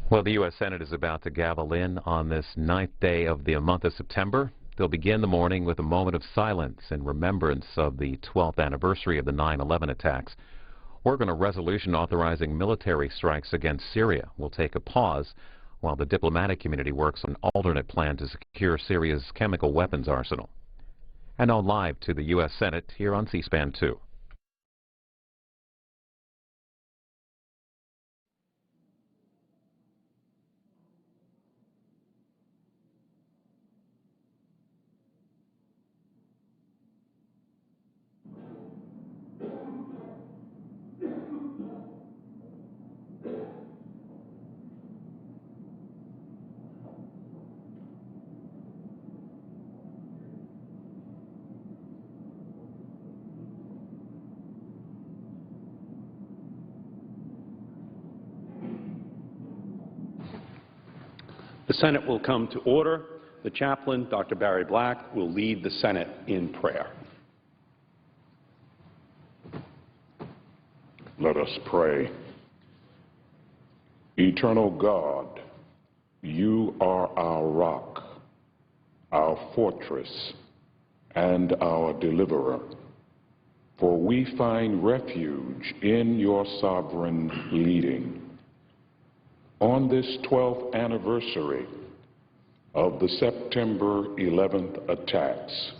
Well, the U.S. Senate is about to gavel in on this 9th day of the month of September. They'll begin the morning with a moment of silence in remembrance of the 12th anniversary of the 9/11 attacks. Work on a resolution authorizing military strikes against Syria will take a pause while the diplomatic community works on an alternate plan to secure Syria's chemical weapons arsenal. And now live to the U.S. Senate here on C-SPAN 2. The Senate will come to order. The chaplain, Dr. Barry Black, will lead the Senate in prayer. Let us pray. Eternal God, you are our rock, our fortress, and our deliverer. For we find refuge in your sovereign leading. On this 12th anniversary of the September 11th attacks,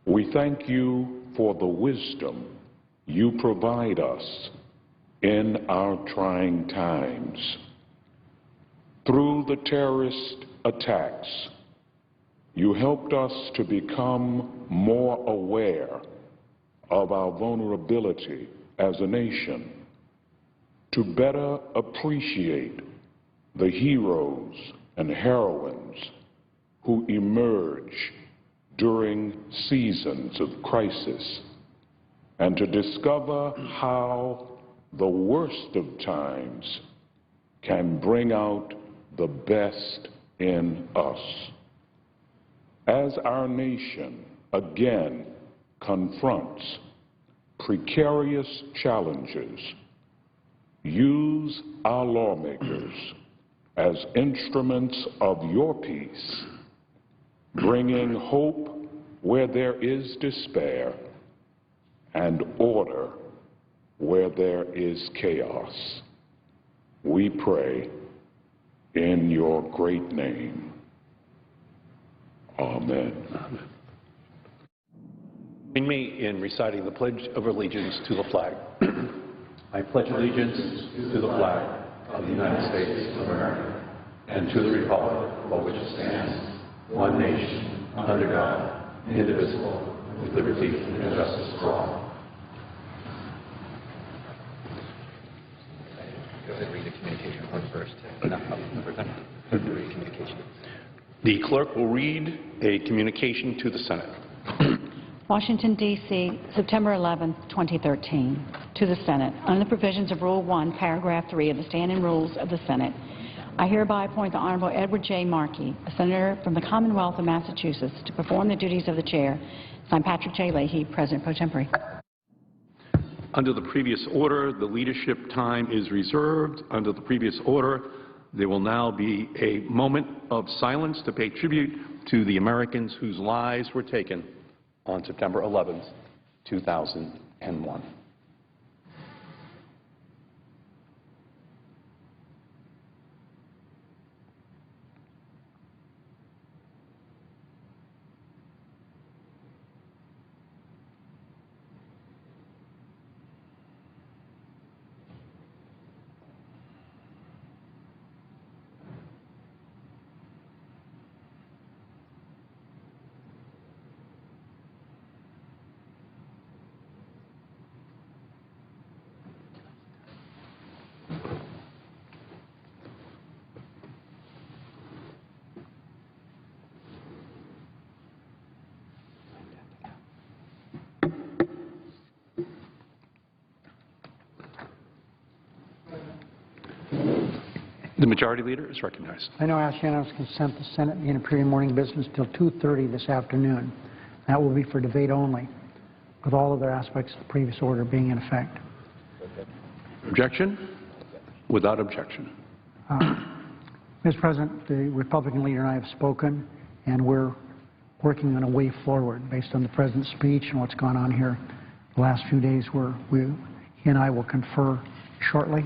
we thank you for the wisdom you provide us in our trying times. Through the terrorist attacks, you helped us to become more aware of our vulnerability as a nation, to better appreciate the heroes and heroines who emerge during seasons of crisis, and to discover how the worst of times can bring out the best in us. As our nation again confronts precarious challenges, use our lawmakers as instruments of your peace, bringing hope where there is despair and order where there is chaos. We pray in your great name. Amen. Join me in reciting the Pledge of Allegiance to the flag. I pledge allegiance to the flag of the United States of America and to the republic for which it stands, one nation, under God, indivisible, with liberty and justice for all. Go ahead and read the communication part first. The clerk will read a communication to the Senate. Washington, D.C., September 11, 2013. To the Senate. Under the provisions of Rule 1, Paragraph 3 of the Standing Rules of the Senate, I hereby appoint the Honorable Edward J. Markey, a senator from the Commonwealth of Massachusetts, to perform the duties of the chair. Signed, Patrick J. Leahy, President Pro Tempore. Under the previous order, the leadership time is reserved. Under the previous order, there will now be a moment of silence to pay tribute to the Americans whose lives were taken on September 11, 2001. The Majority Leader is recognized. I now ask unanimous consent the Senate be in a period of morning business till 2:30 this afternoon. That will be for debate only, with all other aspects of the previous order being in effect. Objection? Without objection. Mr. President, the Republican leader and I have spoken, and we're working on a way forward based on the President's speech and what's gone on here the last few days. He and I will confer shortly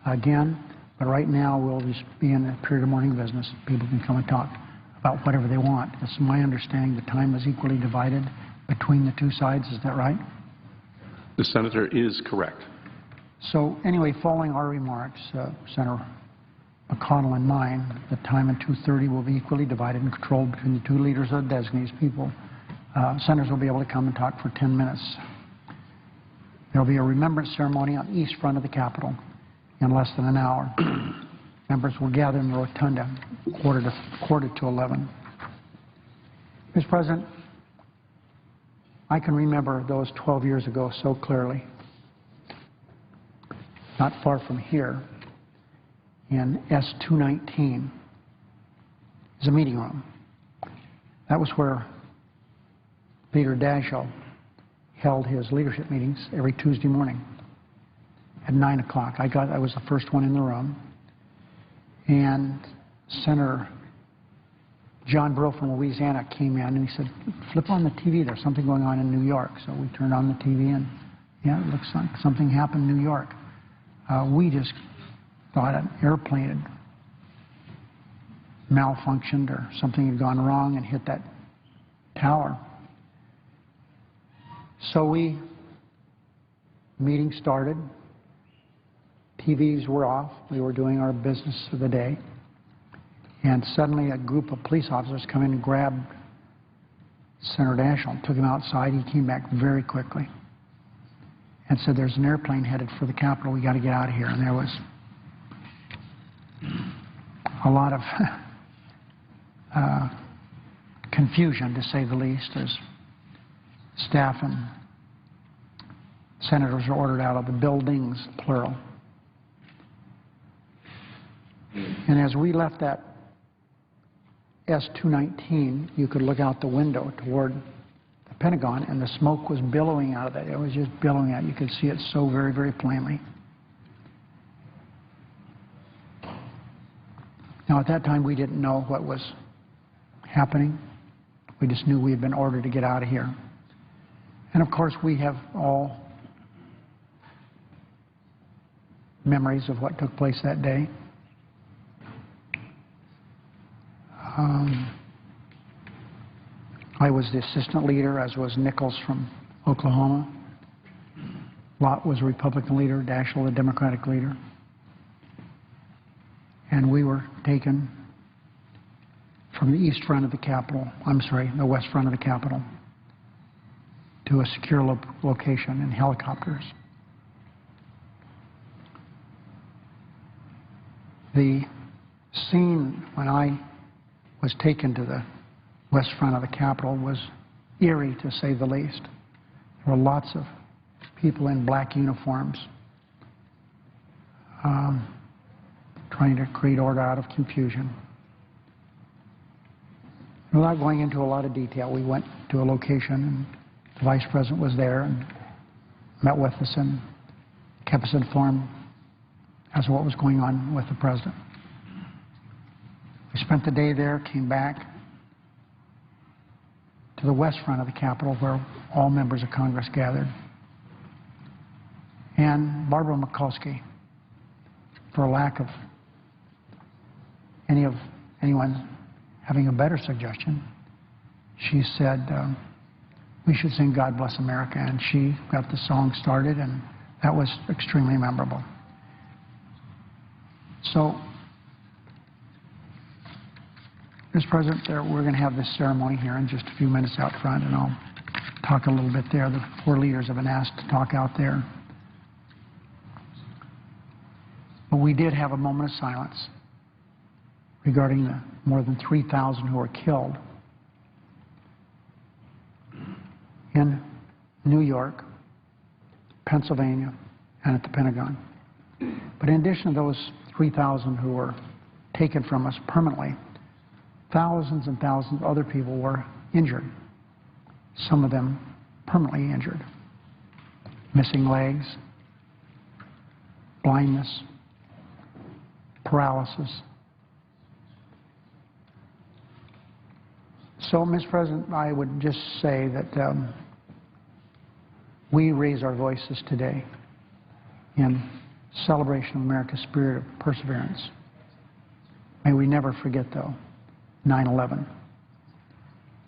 again, but right now we'll just be in a period of morning business. People can come and talk about whatever they want. It's my understanding the time is equally divided between the two sides. Is that right? The Senator is correct. So anyway, following our remarks, Senator McConnell and mine, the time at 2:30 will be equally divided and controlled between the two leaders of the designees. Senators will be able to come and talk for 10 minutes. There will be a remembrance ceremony on the east front of the Capitol in less than an hour. Members will gather in the rotunda quarter to 11. Mr. President, I can remember those 12 years ago so clearly. Not far from here, in S-219, is a meeting room. That was where Leader Daschle held his leadership meetings every Tuesday morning at 9 o'clock. I was the first one in the room, and Senator John Breaux from Louisiana came in and he said, flip on the TV, there's something going on in New York. So we turned on the TV and, yeah, it looks like something happened in New York. We just thought an airplane had malfunctioned or something had gone wrong and hit that tower. So meeting started, TVs were off, we were doing our business of the day, and suddenly a group of police officers come in and grabbed Senator Daschle and took him outside. He came back very quickly and said, there's an airplane headed for the Capitol, we got to get out of here. And there was a lot of confusion, to say the least, as staff and senators were ordered out of the buildings, plural. And as we left that S-219, you could look out the window toward the Pentagon, and the smoke was billowing out of it. It was just billowing out. You could see it so very, very plainly. Now, at that time, we didn't know what was happening. We just knew we had been ordered to get out of here. And, of course, we have all memories of what took place that day. I was the assistant leader, as was Nichols from Oklahoma. Lott was a Republican leader, Daschle the Democratic leader. And we were taken from the east front of the Capitol, the west front of the Capitol, to a secure location in helicopters. The scene when I was taken to the west front of the Capitol was eerie, to say the least. There were lots of people in black uniforms trying to create order out of confusion. Without going into a lot of detail, we went to a location, and the Vice President was there and met with us and kept us informed as to what was going on with the President. We spent the day there, came back to the west front of the Capitol, where all members of Congress gathered. And Barbara Mikulski, for lack of anyone having a better suggestion, she said, we should sing God Bless America, and she got the song started, and that was extremely memorable. So, Mr. President, we're going to have this ceremony here in just a few minutes out front, and I'll talk a little bit there. The four leaders have been asked to talk out there. But we did have a moment of silence regarding the more than 3,000 who were killed in New York, Pennsylvania, and at the Pentagon. But in addition to those 3,000 who were taken from us permanently, thousands and thousands of other people were injured, some of them permanently injured, missing legs, blindness, paralysis. So, Mr. President, I would just say that we raise our voices today in celebration of America's spirit of perseverance. May we never forget, though, 9/11.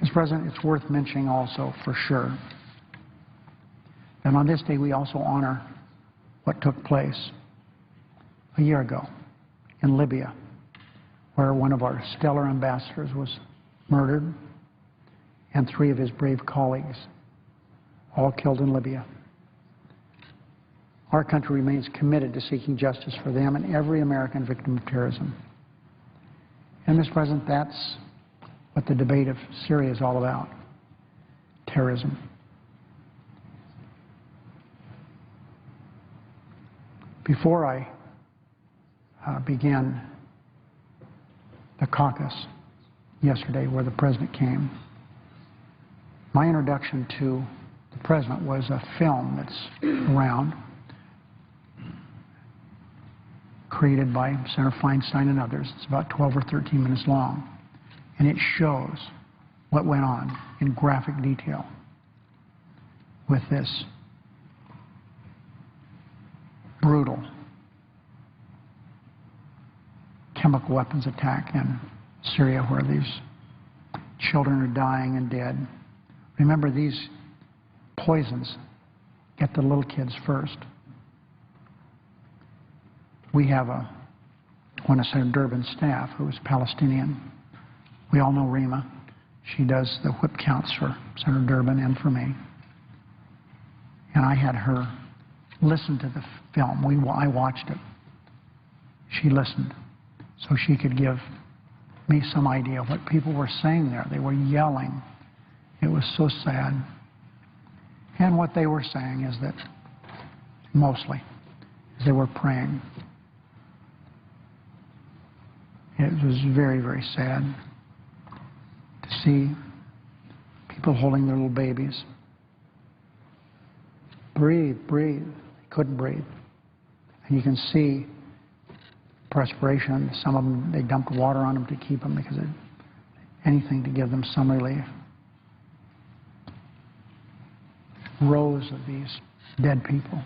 Mr. President, it's worth mentioning also, for sure, that on this day we also honor what took place a year ago in Libya, where one of our stellar ambassadors was murdered and 3 of his brave colleagues, all killed in Libya. Our country remains committed to seeking justice for them and every American victim of terrorism. And, Mr. President, that's what the debate of Syria is all about, terrorism. Before I began the caucus yesterday, where the President came, my introduction to the President was a film that's around, created by Senator Feinstein and others. It's about 12 or 13 minutes long, and it shows what went on in graphic detail with this brutal chemical weapons attack in Syria, where these children are dying and dead. Remember, these poisons get the little kids first. We have one of Senator Durbin's staff who is Palestinian. We all know Rima. She does the whip counts for Senator Durbin and for me. And I had her listen to the film. I watched it. She listened so she could give me some idea of what people were saying there. They were yelling. It was so sad. And what they were saying is that, mostly, they were praying. It was very, very sad to see people holding their little babies. Breathe, breathe. They couldn't breathe. And you can see perspiration. Some of them, they dumped water on them to keep them because anything to give them some relief. Rows of these dead people.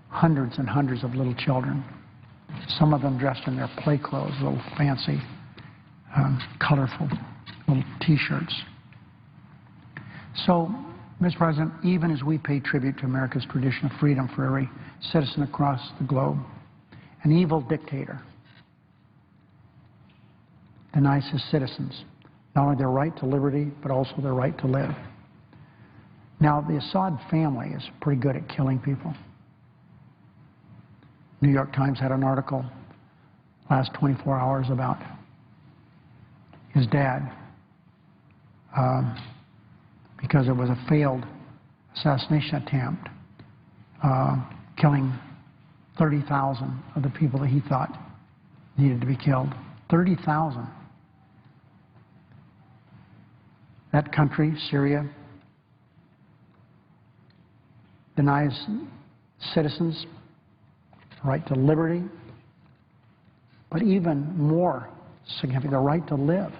Hundreds and hundreds of little children. Some of them dressed in their play clothes, little fancy, colorful little T-shirts. So, Mr. President, even as we pay tribute to America's tradition of freedom for every citizen across the globe, an evil dictator denies his citizens not only their right to liberty, but also their right to live. Now, the Assad family is pretty good at killing people. New York Times had an article last 24 hours about his dad because it was a failed assassination attempt, killing 30,000 of the people that he thought needed to be killed. 30,000. That country, Syria, denies citizens the right to liberty, but even more significant, the right to live.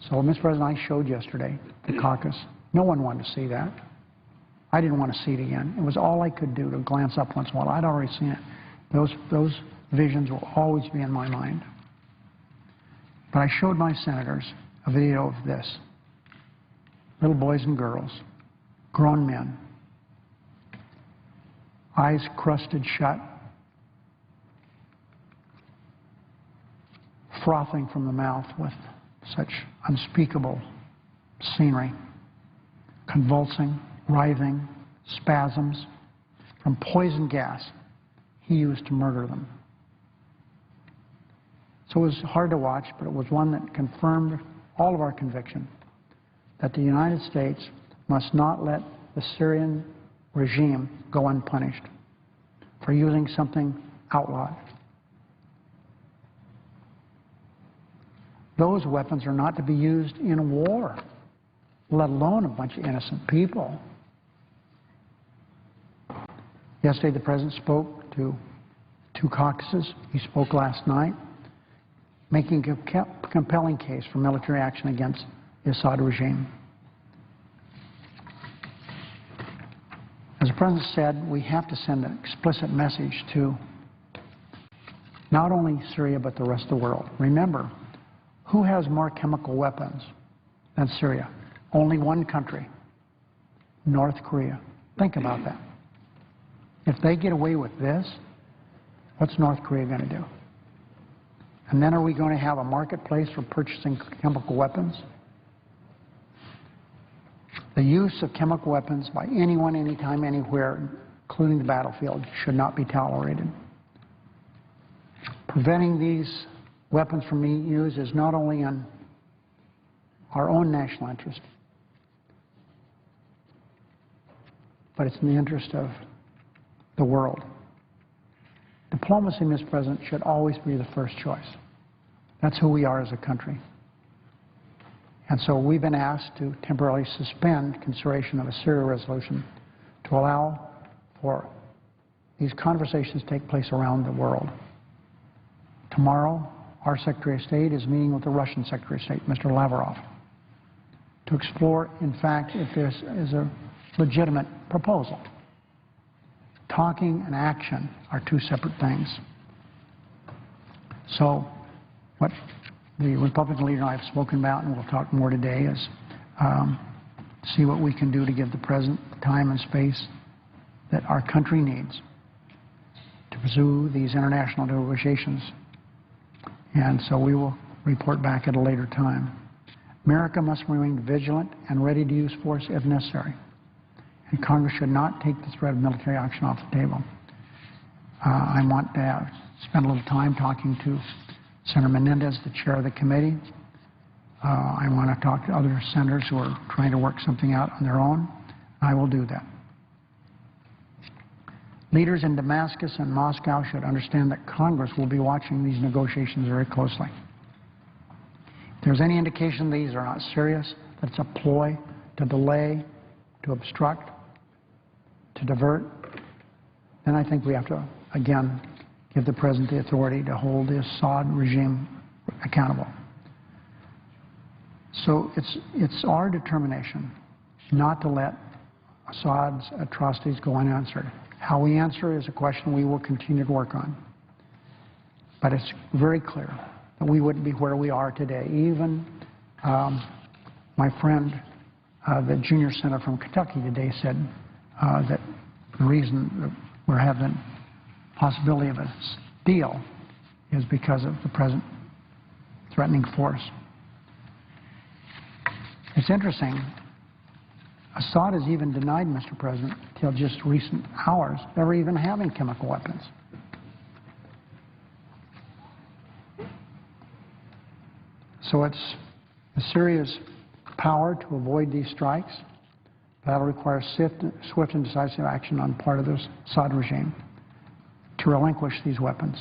So, Mr. President, I showed yesterday the caucus. No one wanted to see that. I didn't want to see it again. It was all I could do to glance up once in a while. I'd already seen it. Those visions will always be in my mind. But I showed my senators a video of this. Little boys and girls, grown men, eyes crusted shut, frothing from the mouth with such unspeakable scenery, convulsing, writhing, spasms from poison gas he used to murder them. So it was hard to watch, but it was one that confirmed all of our conviction that the United States must not let the Syrian regime go unpunished for using something outlawed. Those weapons are not to be used in a war, let alone a bunch of innocent people. Yesterday, the President spoke to 2 caucuses. He spoke last night, making a compelling case for military action against the Assad regime. As the President said, we have to send an explicit message to not only Syria but the rest of the world. Remember, who has more chemical weapons than Syria? Only one country, North Korea. Think about that. If they get away with this, what's North Korea going to do? And then are we going to have a marketplace for purchasing chemical weapons? The use of chemical weapons by anyone, anytime, anywhere, including the battlefield, should not be tolerated. Preventing these weapons from being used is not only in our own national interest, but it's in the interest of the world. Diplomacy, Mr. President, should always be the first choice. That's who we are as a country. And so we've been asked to temporarily suspend consideration of a Syria resolution to allow for these conversations to take place around the world. Tomorrow, our Secretary of State is meeting with the Russian Secretary of State, Mr. Lavrov, to explore, in fact, if this is a legitimate proposal. Talking and action are 2 separate things. So what the Republican leader and I have spoken about, and we'll talk more today, is see what we can do to give the President the time and space that our country needs to pursue these international negotiations. And so we will report back at a later time. America must remain vigilant and ready to use force if necessary. And Congress should not take the threat of military action off the table. I want to spend a little time talking to Senator Menendez, the chair of the committee. I want to talk to other senators who are trying to work something out on their own. I will do that. Leaders in Damascus and Moscow should understand that Congress will be watching these negotiations very closely. If there's any indication these are not serious, that it's a ploy to delay, to obstruct, to divert, then I think we have to, again, give the President the authority to hold the Assad regime accountable. So it's our determination not to let Assad's atrocities go unanswered. How we answer is a question we will continue to work on. But it's very clear that we wouldn't be where we are today. Even my friend, the junior senator from Kentucky today, said that the reason that we're having possibility of a deal is because of the present threatening force. It's interesting. Assad has even denied, Mr. President, till just recent hours, ever even having chemical weapons. So it's Syria's power to avoid these strikes. That will require swift and decisive action on part of the Assad regime to relinquish these weapons.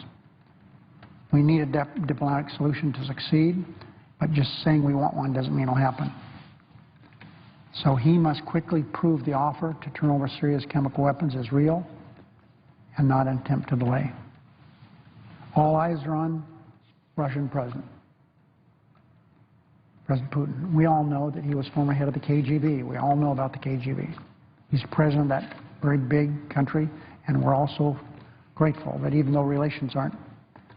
We need a diplomatic solution to succeed, but just saying we want one doesn't mean it'll happen. So he must quickly prove the offer to turn over Syria's chemical weapons is real and not an attempt to delay. All eyes are on Russian President Putin. We all know that he was former head of the KGB. We all know about the KGB. He's president of that very big country, and we're also grateful that even though relations aren't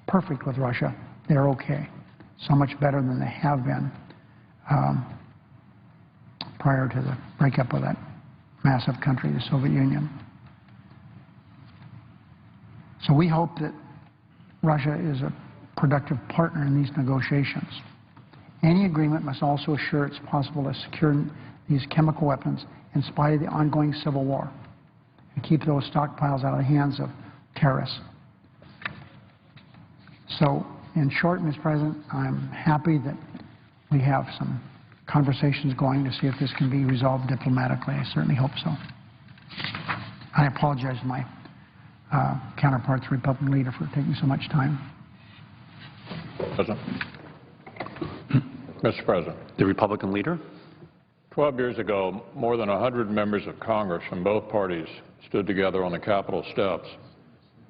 perfect with Russia, they're okay. So much better than they have been prior to the breakup of that massive country, the Soviet Union. So we hope that Russia is a productive partner in these negotiations. Any agreement must also assure it's possible to secure these chemical weapons in spite of the ongoing civil war and keep those stockpiles out of the hands of terrorists. So, in short, Mr. President, I'm happy that we have some conversations going to see if this can be resolved diplomatically. I certainly hope so. I apologize to my counterpart, the Republican leader, for taking so much time. President. Mr. President. The Republican leader. 12 years ago, more than 100 members of Congress from both parties stood together on the Capitol steps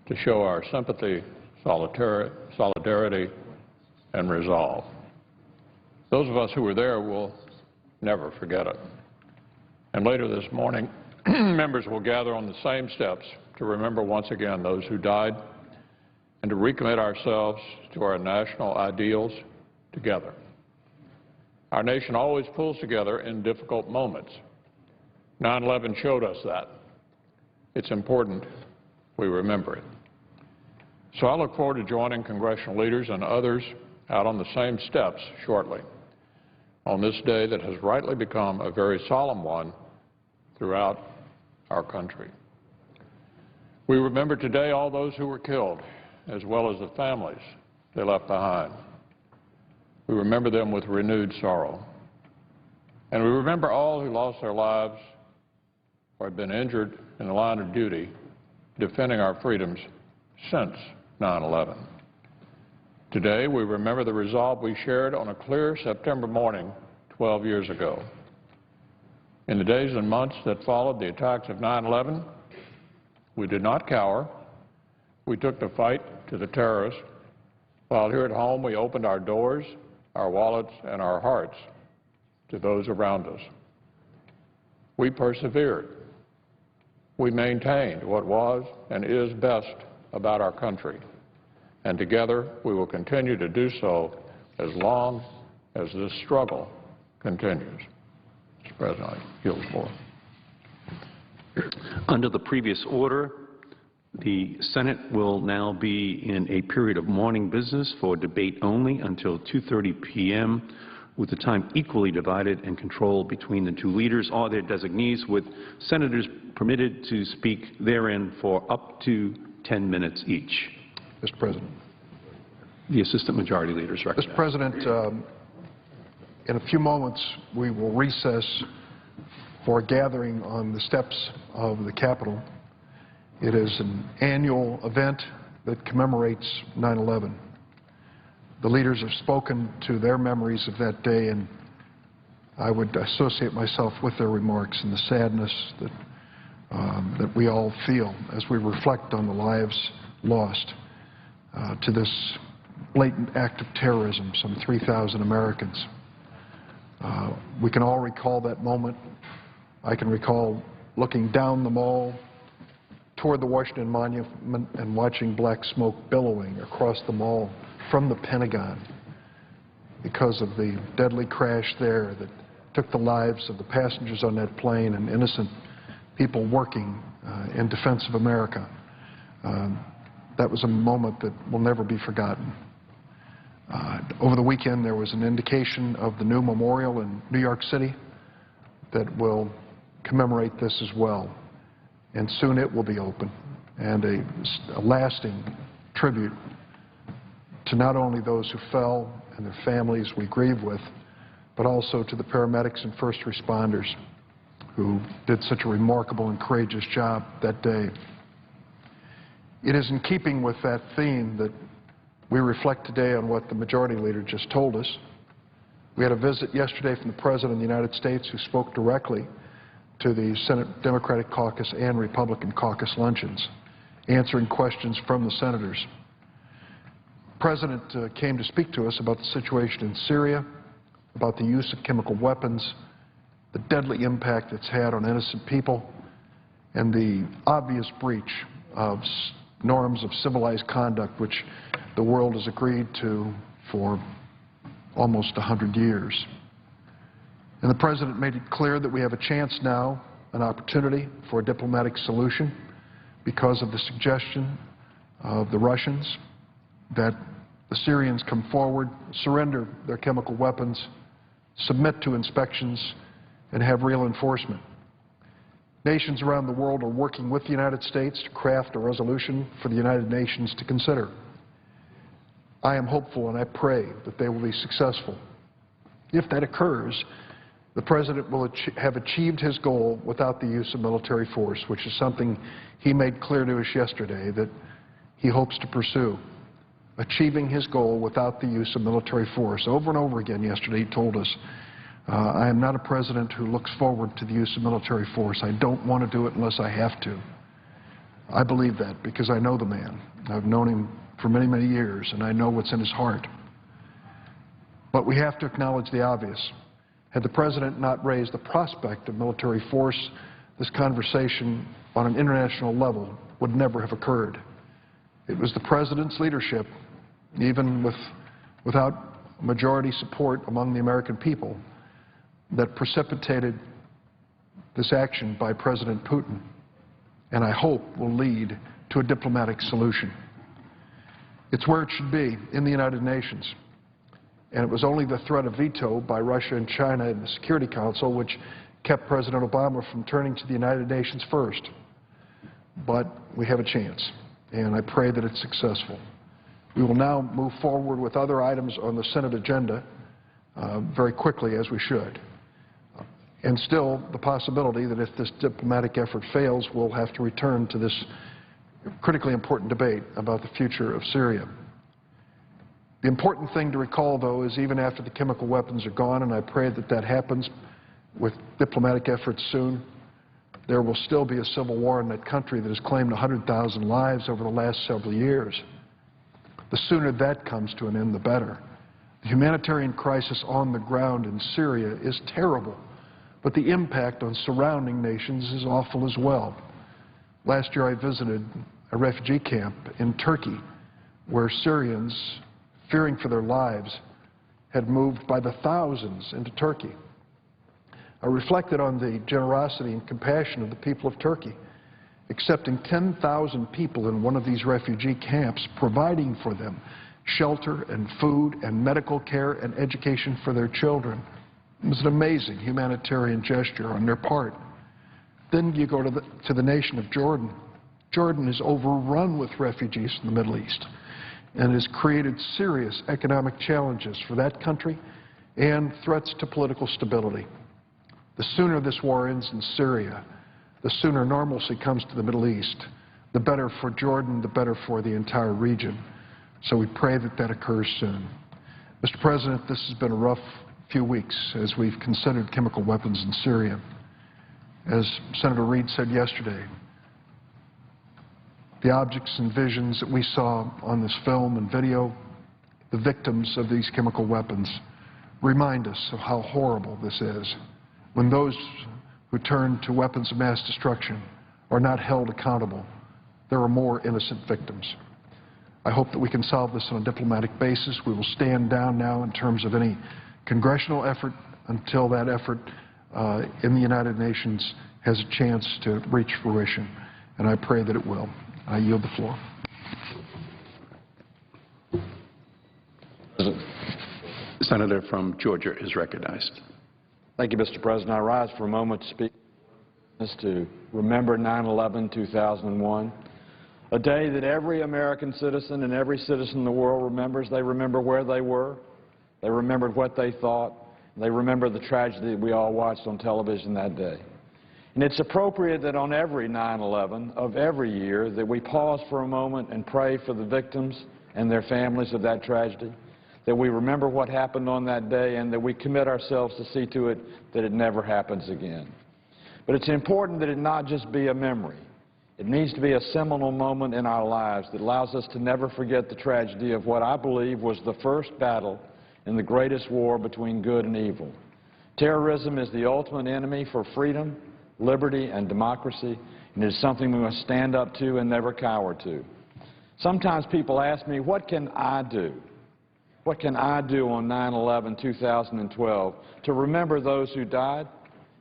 to show our sympathy, solidarity, and resolve. Those of us who were there will never forget it. And later this morning, members will gather on the same steps to remember once again those who died and to recommit ourselves to our national ideals together. Our nation always pulls together in difficult moments. 9/11 showed us that. It's important we remember it. So I look forward to joining congressional leaders and others out on the same steps shortly on this day that has rightly become a very solemn one throughout our country. We remember today all those who were killed, as well as the families they left behind. We remember them with renewed sorrow. And we remember all who lost their lives or have been injured in the line of duty defending our freedoms since 9/11. Today, we remember the resolve we shared on a clear September morning 12 years ago. In the days and months that followed the attacks of 9/11, we did not cower. We took the fight to the terrorists, while here at home we opened our doors, our wallets, and our hearts to those around us. We persevered. We maintained what was and is best about our country. And together we will continue to do so as long as this struggle continues. Mr. President, I yield the floor. Under the previous order, the Senate will now be in a period of morning business for debate only until 2:30 p.m., with the time equally divided and controlled between the two leaders or their designees, with senators permitted to speak therein for up to 10 minutes each. Mr. President. The Assistant Majority Leader is recognized. Mr. President, in a few moments we will recess for a gathering on the steps of the Capitol. It is an annual event that commemorates 9/11. The leaders have spoken to their memories of that day, and I would associate myself with their remarks and the sadness that we all feel as we reflect on the lives lost to this blatant act of terrorism, some 3,000 Americans. We can all recall that moment. I can recall looking down the mall toward the Washington Monument and watching black smoke billowing across the mall from the Pentagon because of the deadly crash there that took the lives of the passengers on that plane and innocent people working in defense of America. That was a moment that will never be forgotten. Over the weekend, there was an indication of the new memorial in New York City that will commemorate this as well. And soon it will be open, and a lasting tribute to not only those who fell and their families we grieve with, but also to the paramedics and first responders who did such a remarkable and courageous job that day. It is in keeping with that theme that we reflect today on what the Majority Leader just told us. We had a visit yesterday from the President of the United States, who spoke directly to the Senate Democratic Caucus and Republican Caucus luncheons, answering questions from the senators. The President came to speak to us about the situation in Syria, about the use of chemical weapons, the deadly impact it's had on innocent people, and the obvious breach of norms of civilized conduct which the world has agreed to for almost 100 years. And the President made it clear that we have a chance now, an opportunity for a diplomatic solution because of the suggestion of the Russians that the Syrians come forward, surrender their chemical weapons, submit to inspections, and have real enforcement. Nations around the world are working with the United States to craft a resolution for the United Nations to consider. I am hopeful and I pray that they will be successful. If that occurs, The President will have achieved his goal without the use of military force, which is something he made clear to us yesterday that he hopes to pursue. Achieving his goal without the use of military force. Over and over again yesterday he told us, I am not a president who looks forward to the use of military force. I don't want to do it unless I have to. I believe that because I know the man. I've known him for many, many years, and I know what's in his heart. But we have to acknowledge the obvious. Had the President not raised the prospect of military force, this conversation on an international level would never have occurred. It was the President's leadership, even without majority support among the American people, that precipitated this action by President Putin, and I hope will lead to a diplomatic solution. It's where it should be, in the United Nations. And it was only the threat of veto by Russia and China in the Security Council which kept President Obama from turning to the United Nations first. But we have a chance, and I pray that it's successful. We will now move forward with other items on the Senate agenda very quickly, as we should. And still, the possibility that if this diplomatic effort fails, we'll have to return to this critically important debate about the future of Syria. The important thing to recall, though, is even after the chemical weapons are gone, and I pray that that happens with diplomatic efforts soon, there will still be a civil war in that country that has claimed 100,000 lives over the last several years. The sooner that comes to an end, the better. The humanitarian crisis on the ground in Syria is terrible, but the impact on surrounding nations is awful as well. Last year I visited a refugee camp in Turkey where Syrians, fearing for their lives, had moved by the thousands into Turkey. I reflected on the generosity and compassion of the people of Turkey, accepting 10,000 people in one of these refugee camps, providing for them shelter and food and medical care and education for their children. It was an amazing humanitarian gesture on their part. Then you go to the nation of Jordan. Jordan is overrun with refugees from the Middle East and has created serious economic challenges for that country and threats to political stability. The sooner this war ends in Syria, the sooner normalcy comes to the Middle East, the better for Jordan, the better for the entire region. So we pray that that occurs soon. Mr. President, this has been a rough few weeks as we've considered chemical weapons in Syria. As Senator Reid said yesterday, the objects and visions that we saw on this film and video, the victims of these chemical weapons, remind us of how horrible this is when those who turn to weapons of mass destruction are not held accountable. There are more innocent victims. I hope that we can solve this on a diplomatic basis. We will stand down now in terms of any congressional effort until that effort in the United Nations has a chance to reach fruition, and I pray that it will. I yield the floor. Senator from Georgia is recognized. Thank you, Mr. President. I rise for a moment to speak to remember 9/11/2001, a day that every American citizen and every citizen in the world remembers. They remember where they were. They remembered what they thought. They remember the tragedy that we all watched on television that day. And it's appropriate that on every 9/11 of every year that we pause for a moment and pray for the victims and their families of that tragedy, that we remember what happened on that day, and that we commit ourselves to see to it that it never happens again. But it's important that it not just be a memory. It needs to be a seminal moment in our lives that allows us to never forget the tragedy of what I believe was the first battle in the greatest war between good and evil. Terrorism is the ultimate enemy for freedom, liberty, and democracy, and it is something we must stand up to and never cower to. Sometimes people ask me, what can I do? What can I do on 9/11/2012 to remember those who died,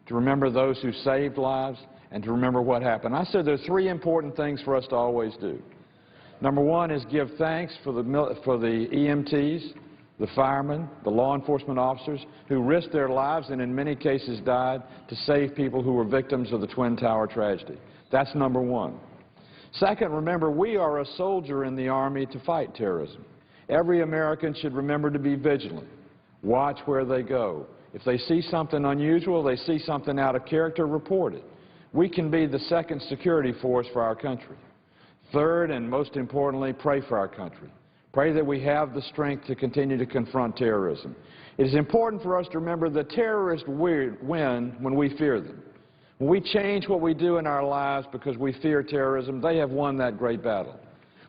to remember those who saved lives, and to remember what happened? I said there are three important things for us to always do. Number one is give thanks for the EMTs, the firemen, the law enforcement officers who risked their lives and in many cases died to save people who were victims of the Twin Tower tragedy. That's number one. Second, remember, we are a soldier in the Army to fight terrorism. Every American should remember to be vigilant, watch where they go, If they see something unusual, they see something out of character, report it. We can be the second security force for our country. Third, and most importantly, pray for our country. Pray that we have the strength to continue to confront terrorism. It is important for us to remember that terrorists win when we fear them. When we change what we do in our lives because we fear terrorism, they have won that great battle.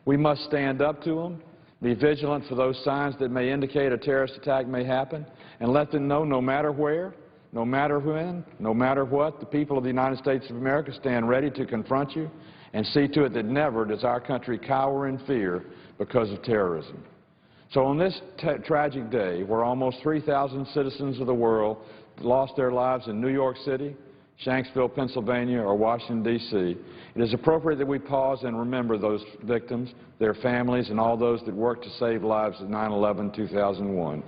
We must stand up to them, be vigilant for those signs that may indicate a terrorist attack may happen, and let them know no matter where, no matter when, no matter what, the people of the United States of America stand ready to confront you and see to it that never does our country cower in fear because of terrorism. So on this tragic day, where almost 3,000 citizens of the world lost their lives in New York City, Shanksville, Pennsylvania, or Washington, D.C., it is appropriate that we pause and remember those victims, their families, and all those that worked to save lives at 9/11/2001.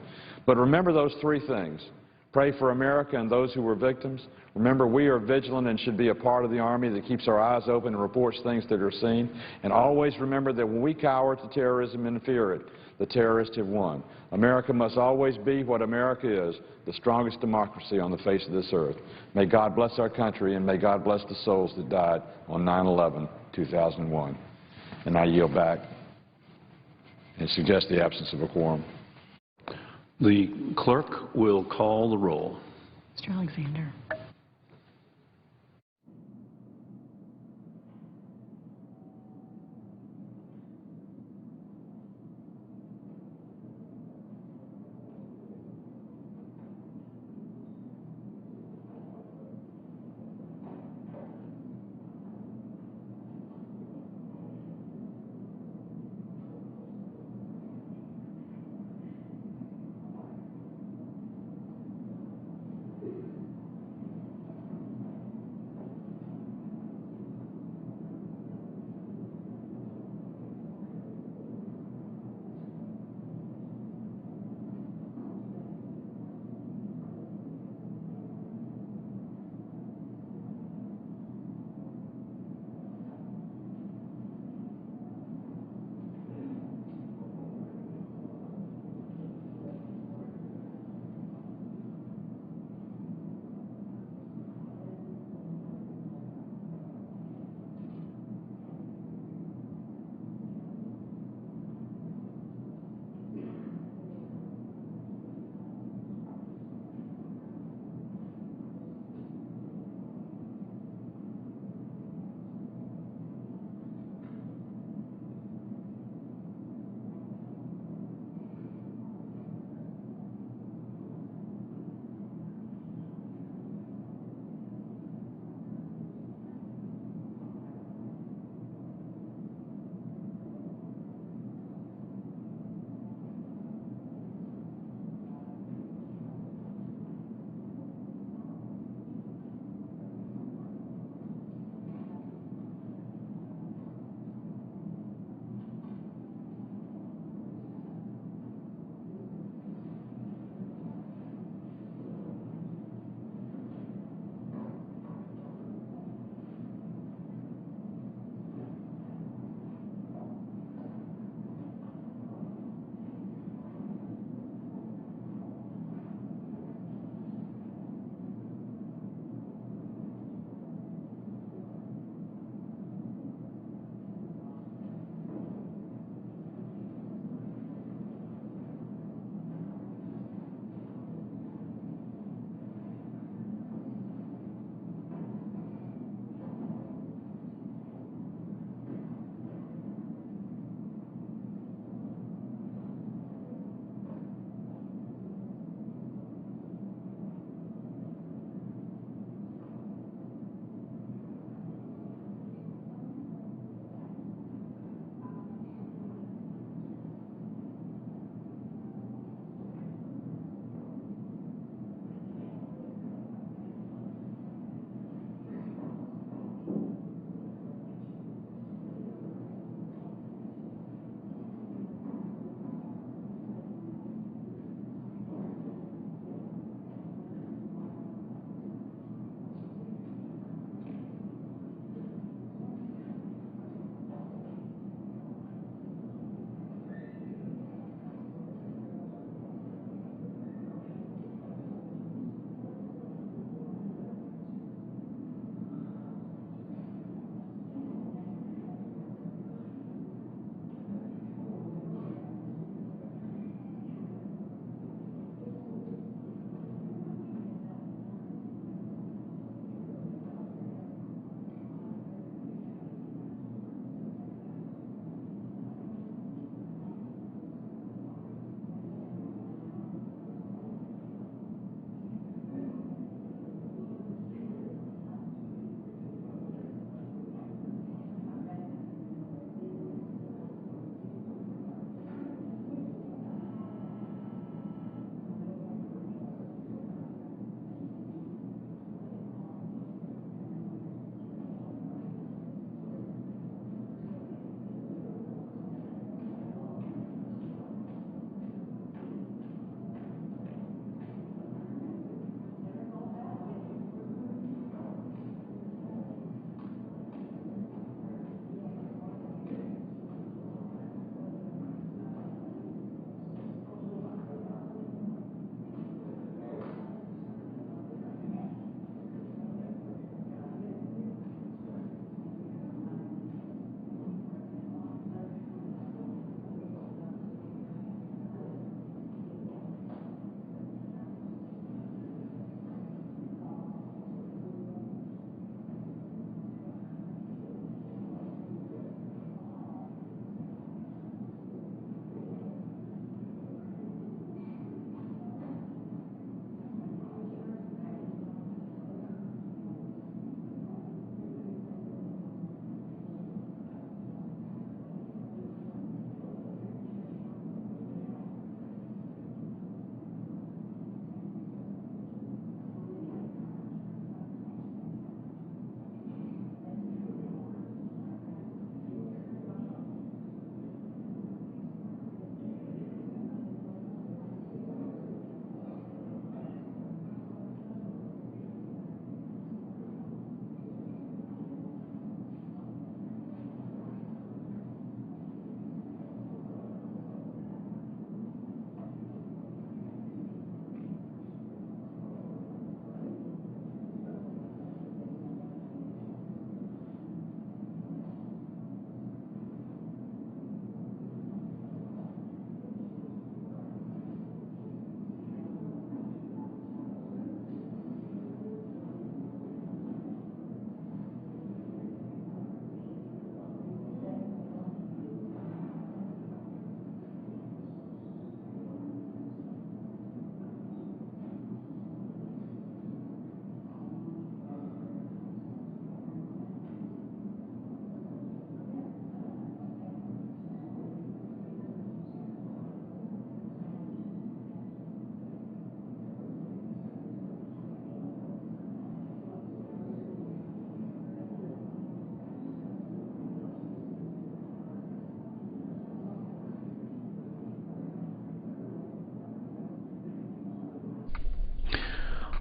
But remember those three things. Pray for America and those who were victims. Remember, we are vigilant and should be a part of the Army that keeps our eyes open and reports things that are seen. And always remember that when we cower to terrorism and fear it, the terrorists have won. America must always be what America is, the strongest democracy on the face of this earth. May God bless our country, and may God bless the souls that died on 9/11/2001. And I yield back and suggest the absence of a quorum. The clerk will call the roll. Mr. Alexander.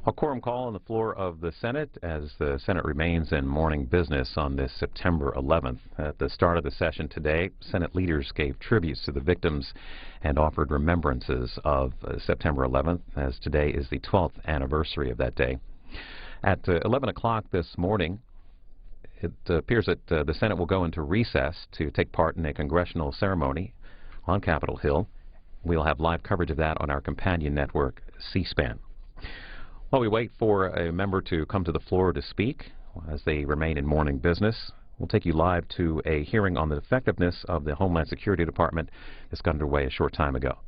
A quorum call on the floor of the Senate as the Senate remains in morning business on this September 11th. At the start of the session today, Senate leaders gave tributes to the victims and offered remembrances of September 11th, as today is the 12th anniversary of that day. At 11 o'clock this morning, it appears that the Senate will go into recess to take part in a congressional ceremony on Capitol Hill. We'll have live coverage of that on our companion network, C-SPAN. While we wait for a member to come to the floor to speak, as they remain in morning business, we'll take you live to a hearing on the effectiveness of the Homeland Security Department that got underway a short time ago.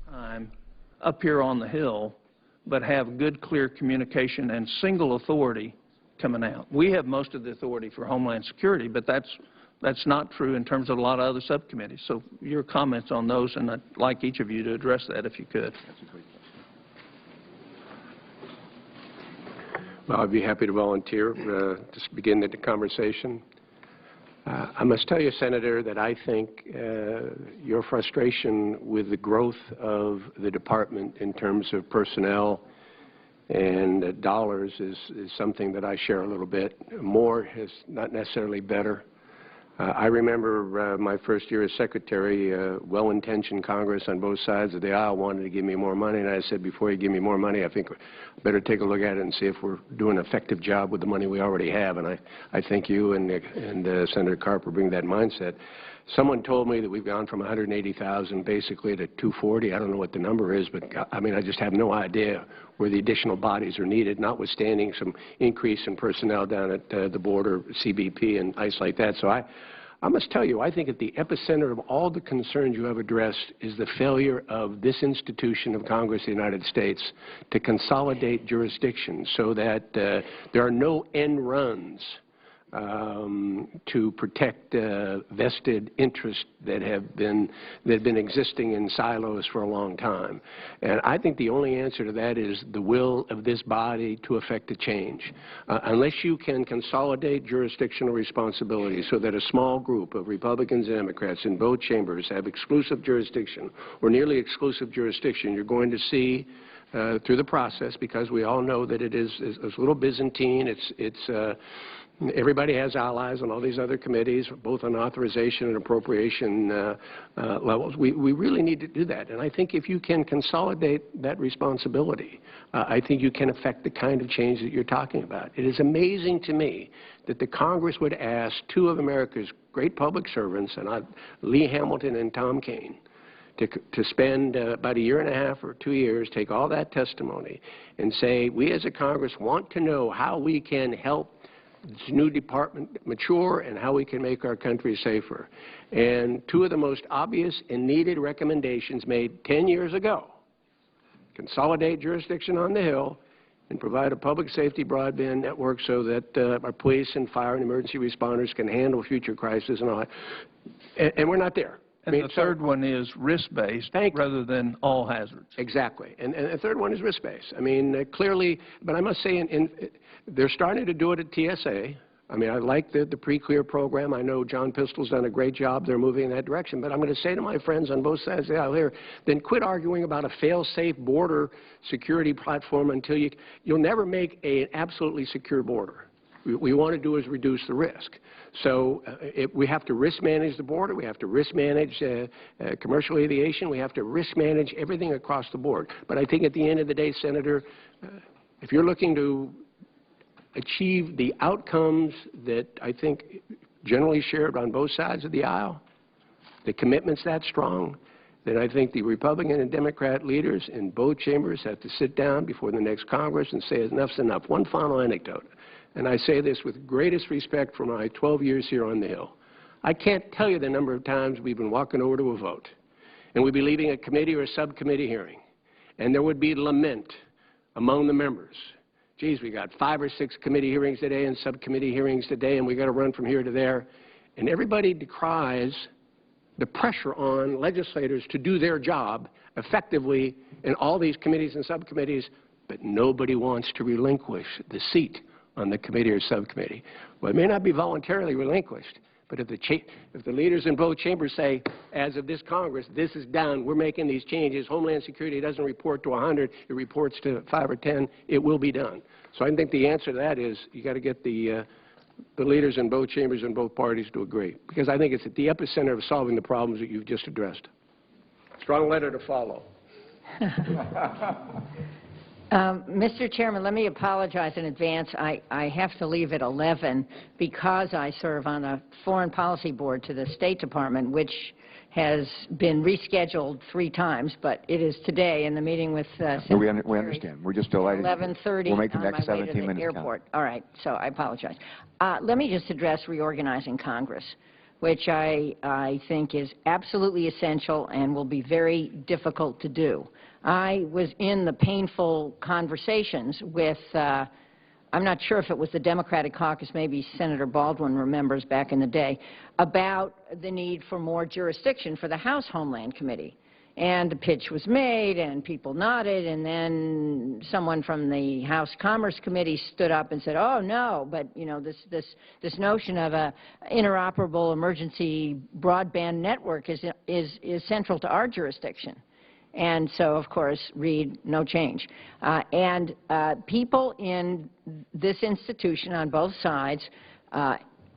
I'm up here on the Hill, but have good, clear communication and single authority coming out. We have most of the authority for Homeland Security, but that's not true in terms of a lot of other subcommittees. So your comments on those, and I'd like each of you to address that if you could. Well, I'd be happy to volunteer to begin the conversation. I must tell you, Senator, that I think your frustration with the growth of the department in terms of personnel and dollars is something that I share a little bit. More is not necessarily better. I remember my first year as Secretary, well-intentioned Congress on both sides of the aisle wanted to give me more money, and I said, before you give me more money, I think we better take a look at it and see if we're doing an effective job with the money we already have. And I think you and Senator Carper bring that mindset. Someone told me that we've gone from 180,000 basically to 240. I don't know what the number is, but I mean, I just have no idea where the additional bodies are needed, notwithstanding some increase in personnel down at the border, CBP and ICE like that. So I must tell you, I think at the epicenter of all the concerns you have addressed is the failure of this institution of Congress of the United States to consolidate jurisdiction so that there are no end runs to protect vested interests that have been existing in silos for a long time. And I think the only answer to that is the will of this body to effect a change. Unless you can consolidate jurisdictional responsibility so that a small group of Republicans and Democrats in both chambers have exclusive jurisdiction or nearly exclusive jurisdiction, you're going to see through the process, because we all know that it is a little Byzantine. Everybody has allies on all these other committees, both on authorization and appropriation levels. We really need to do that. And I think if you can consolidate that responsibility, I think you can affect the kind of change that you're talking about. It is amazing to me that the Congress would ask two of America's great public servants, Lee Hamilton and Tom Kean, to spend about 1.5 years or 2 years, take all that testimony and say, we as a Congress want to know how we can help this new department mature and how we can make our country safer. And two of the most obvious and needed recommendations made 10 years ago: consolidate jurisdiction on the Hill and provide a public safety broadband network so that our police and fire and emergency responders can handle future crises and all that. And we're not there. And the third one is risk-based rather than all hazards. Exactly. And the third one is risk-based. I mean, clearly, but I must say they're starting to do it at TSA. I mean, I like the pre-clear program. I know John Pistol's done a great job. They're moving in that direction. But I'm going to say to my friends on both sides of the aisle here, then quit arguing about a fail-safe border security platform until you'll never make an absolutely secure border. What we want to do is reduce the risk. So we have to risk manage the border. We have to risk manage commercial aviation. We have to risk manage everything across the board. But I think at the end of the day, Senator, if you're looking to achieve the outcomes that I think generally shared on both sides of the aisle, the commitment's that strong, then I think the Republican and Democrat leaders in both chambers have to sit down before the next Congress and say enough's enough. One final anecdote, and I say this with greatest respect for my 12 years here on the Hill. I can't tell you the number of times we've been walking over to a vote, and we'd be leaving a committee or a subcommittee hearing, and there would be lament among the members. Geez, we got 5 or 6 committee hearings today and subcommittee hearings today, and we got to run from here to there. And everybody decries the pressure on legislators to do their job effectively in all these committees and subcommittees, but nobody wants to relinquish the seat on the committee or subcommittee. Well, it may not be voluntarily relinquished, But if the leaders in both chambers say, as of this Congress, this is done, we're making these changes, Homeland Security doesn't report to 100, it reports to 5 or 10, it will be done. So I think the answer to that is you got to get the leaders in both chambers and both parties to agree, because I think it's at the epicenter of solving the problems that you've just addressed. Strong letter to follow. Mr. Chairman, let me apologize in advance. I have to leave at 11 because I serve on a foreign policy board to the State Department, which has been rescheduled 3 times, but it is today in the meeting with we understand. We're just delayed. 11:30 we'll make the on next my way 17 to the minutes airport. count. All right, so I apologize. Let me just address reorganizing Congress, which I think is absolutely essential and will be very difficult to do. I was in the painful conversations with, I'm not sure if it was the Democratic caucus, maybe Senator Baldwin remembers back in the day, about the need for more jurisdiction for the House Homeland Committee. And the pitch was made, and people nodded, and then someone from the House Commerce Committee stood up and said, oh, no, but, you know, this notion of a interoperable emergency broadband network is central to our jurisdiction. And so, of course, read no change. People in this institution on both sides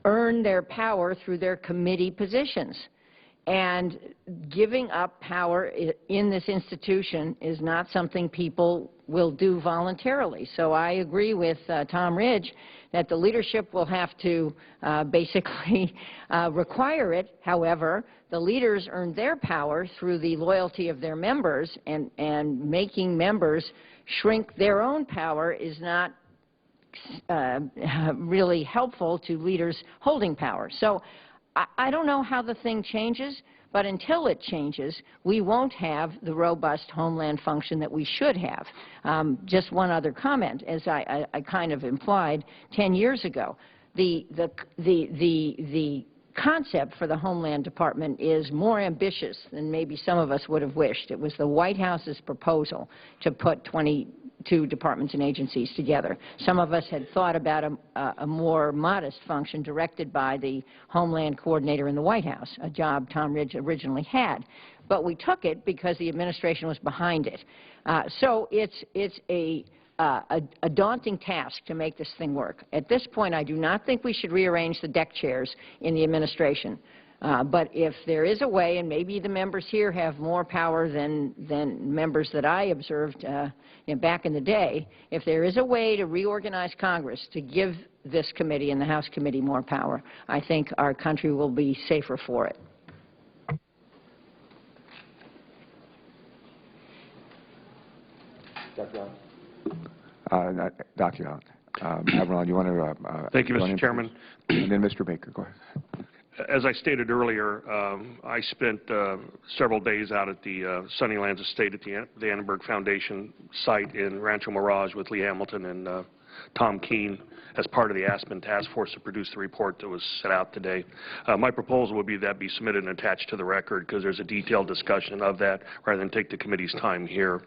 earn their power through their committee positions. And giving up power in this institution is not something people will do voluntarily. So I agree with Tom Ridge that the leadership will have to basically require it. However, the leaders earn their power through the loyalty of their members, and making members shrink their own power is not really helpful to leaders holding power. So I don't know how the thing changes, but until it changes, we won't have the robust homeland function that we should have. Just one other comment, as I kind of implied 10 years ago. The concept for the Homeland Department is more ambitious than maybe some of us would have wished. It was the White House's proposal to put 22 departments and agencies together. Some of us had thought about a more modest function directed by the Homeland Coordinator in the White House, a job Tom Ridge originally had. But we took it because the administration was behind it. So it's a daunting task to make this thing work. At this point, I do not think we should rearrange the deck chairs in the administration. But if there is a way, and maybe the members here have more power than members that I observed back in the day, if there is a way to reorganize Congress to give this committee and the House committee more power, I think our country will be safer for it. Dr. Allen. Avalon, you want to... Thank you, Mr. Chairman. And then Mr. Baker, go ahead. As I stated earlier, I spent several days out at the Sunnylands Estate at the Annenberg Foundation site in Rancho Mirage with Lee Hamilton and Tom Keene as part of the Aspen Task Force to produce the report that was set out today. My proposal would be that be submitted and attached to the record because there's a detailed discussion of that rather than take the committee's time here.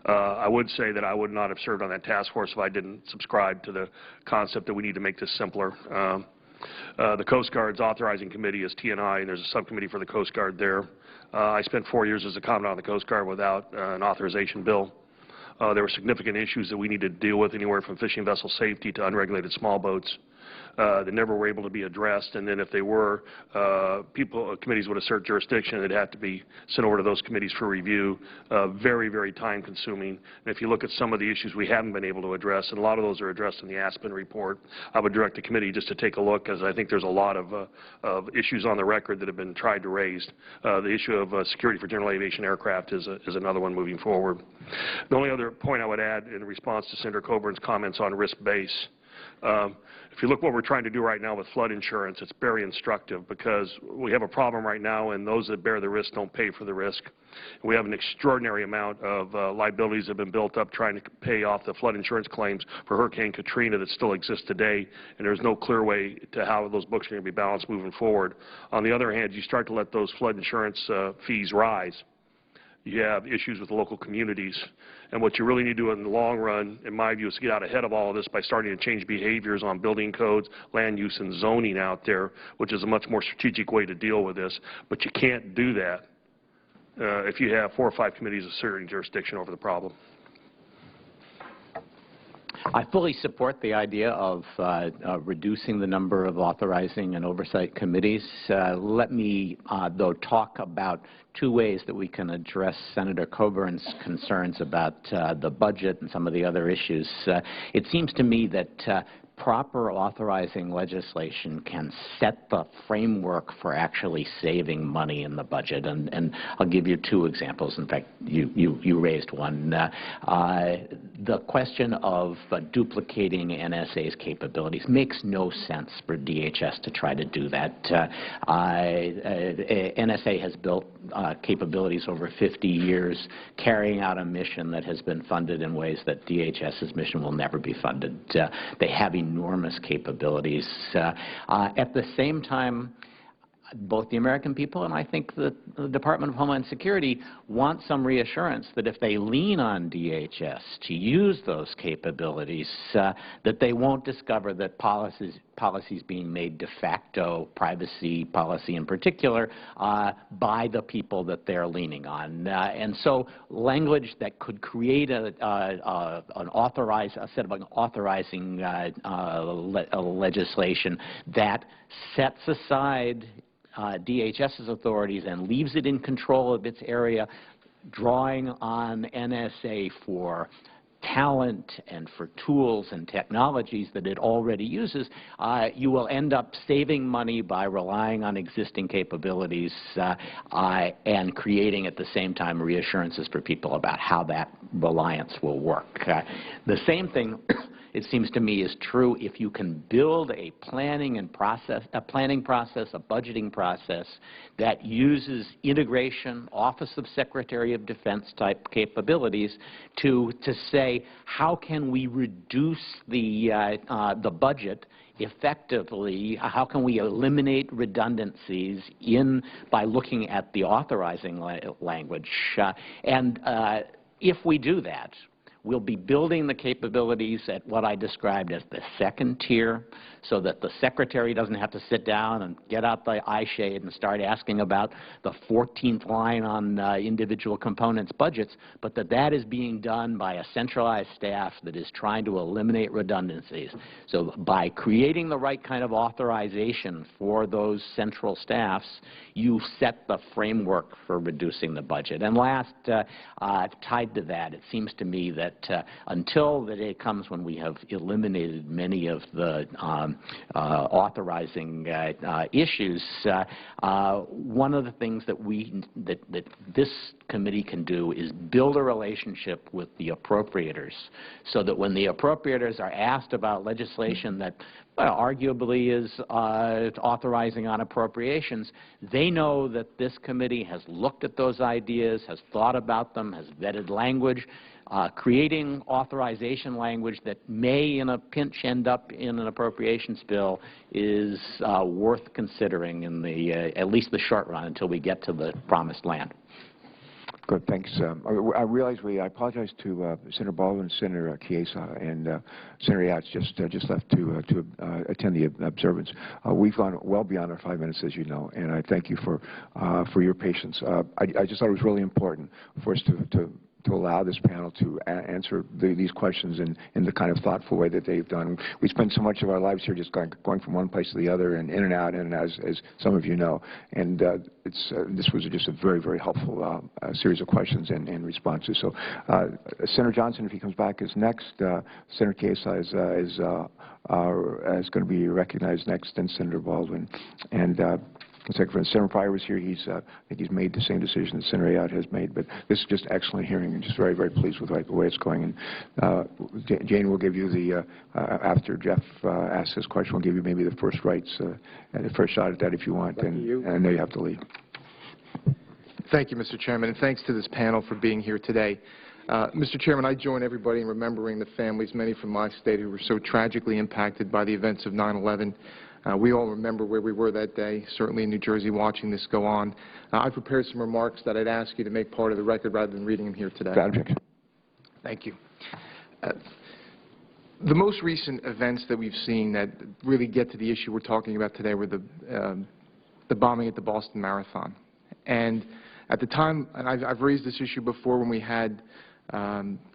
I would say that I would not have served on that task force if I didn't subscribe to the concept that we need to make this simpler. The Coast Guard's authorizing committee is TNI, and there's a subcommittee for the Coast Guard there. I spent 4 years as a commandant on the Coast Guard without an authorization bill. There were significant issues that we needed to deal with, anywhere from fishing vessel safety to unregulated small boats. That never were able to be addressed, and then if they were, committees would assert jurisdiction. It'd have to be sent over to those committees for review. Very, very time-consuming. And if you look at some of the issues we haven't been able to address, and a lot of those are addressed in the Aspen report, I would direct the committee just to take a look, as I think there's a lot of issues on the record that have been tried to raise. The issue of security for general aviation aircraft is another one moving forward. The only other point I would add in response to Senator Coburn's comments on risk base, if you look what we're trying to do right now with flood insurance, it's very instructive because we have a problem right now, and those that bear the risk don't pay for the risk. We have an extraordinary amount of liabilities that have been built up trying to pay off the flood insurance claims for Hurricane Katrina that still exist today, and there's no clear way to how those books are going to be balanced moving forward. On the other hand, you start to let those flood insurance fees rise. you have issues with local communities. And what you really need to do in the long run, in my view, is to get out ahead of all of this by starting to change behaviors on building codes, land use, and zoning out there, which is a much more strategic way to deal with this. But you can't do that if you have 4 or 5 committees asserting jurisdiction over the problem. I fully support the idea of reducing the number of authorizing and oversight committees. Let me, though, talk about 2 ways that we can address Senator Coburn's concerns about the budget and some of the other issues. It seems to me that proper authorizing legislation can set the framework for actually saving money in the budget. And I'll give you 2 examples. In fact, you raised one. The question of duplicating NSA's capabilities makes no sense for DHS to try to do that. NSA has built capabilities over 50 years, carrying out a mission that has been funded in ways that DHS's mission will never be funded. They have enormous capabilities. At the same time, both the American people and I think the Department of Homeland Security want some reassurance that if they lean on DHS to use those capabilities, that they won't discover that policies being made de facto, privacy policy in particular, by the people that they're leaning on. And so language that could create a set of authorizing legislation that sets aside DHS's authorities and leaves it in control of its area, drawing on NSA for talent and for tools and technologies that it already uses, you will end up saving money by relying on existing capabilities and creating at the same time reassurances for people about how that reliance will work. The same thing it seems to me is true if you can build a planning process, a budgeting process that uses integration, Office of Secretary of Defense type capabilities to say how can we reduce the budget effectively, how can we eliminate redundancies by looking at the authorizing language. If we do that, we'll be building the capabilities at what I described as the second tier, so that the Secretary doesn't have to sit down and get out the eye shade and start asking about the 14th line on individual components' budgets, but that is being done by a centralized staff that is trying to eliminate redundancies. So by creating the right kind of authorization for those central staffs, you set the framework for reducing the budget. And last, tied to that, it seems to me that until the day comes when we have eliminated many of the authorizing issues, one of the things that this committee can do is build a relationship with the appropriators, so that when the appropriators are asked about legislation that arguably is authorizing on appropriations, they know that this committee has looked at those ideas, has thought about them, has vetted language. Creating authorization language that may in a pinch end up in an appropriations bill is worth considering in at least the short run until we get to the promised land. Good, thanks. I realize I apologize to Senator Baldwin, Senator Chiesa, and Senator Yates just left to attend the observance. We've gone well beyond our 5 minutes, as you know, and I thank you for your patience. I just thought it was really important for us to allow this panel to answer these questions in the kind of thoughtful way that they've done. We spend so much of our lives here just going from one place to the other and in and out, as some of you know. And this was just a very, very helpful series of questions and responses. So Senator Johnson, if he comes back, is next. Senator Chiesa is going to be recognized next, and Senator Baldwin. And Senator Pryor was here. I think he's made the same decision that Senator Ayotte has made. But this is just excellent hearing, and just very, very pleased with the way it's going. And Jane will give you after Jeff asks this question, we'll give you maybe the first rights and the first shot at that if you want. And I know you have to leave. Thank you, Mr. Chairman, and thanks to this panel for being here today. Mr. Chairman, I join everybody in remembering the families, many from my state, who were so tragically impacted by the events of 9/11. We all remember where we were that day, certainly in New Jersey, watching this go on. I prepared some remarks that I'd ask you to make part of the record rather than reading them here today. Without objection. Thank you. The most recent events that we've seen that really get to the issue we're talking about today were the bombing at the Boston Marathon. And at the time, and I've raised this issue before when we had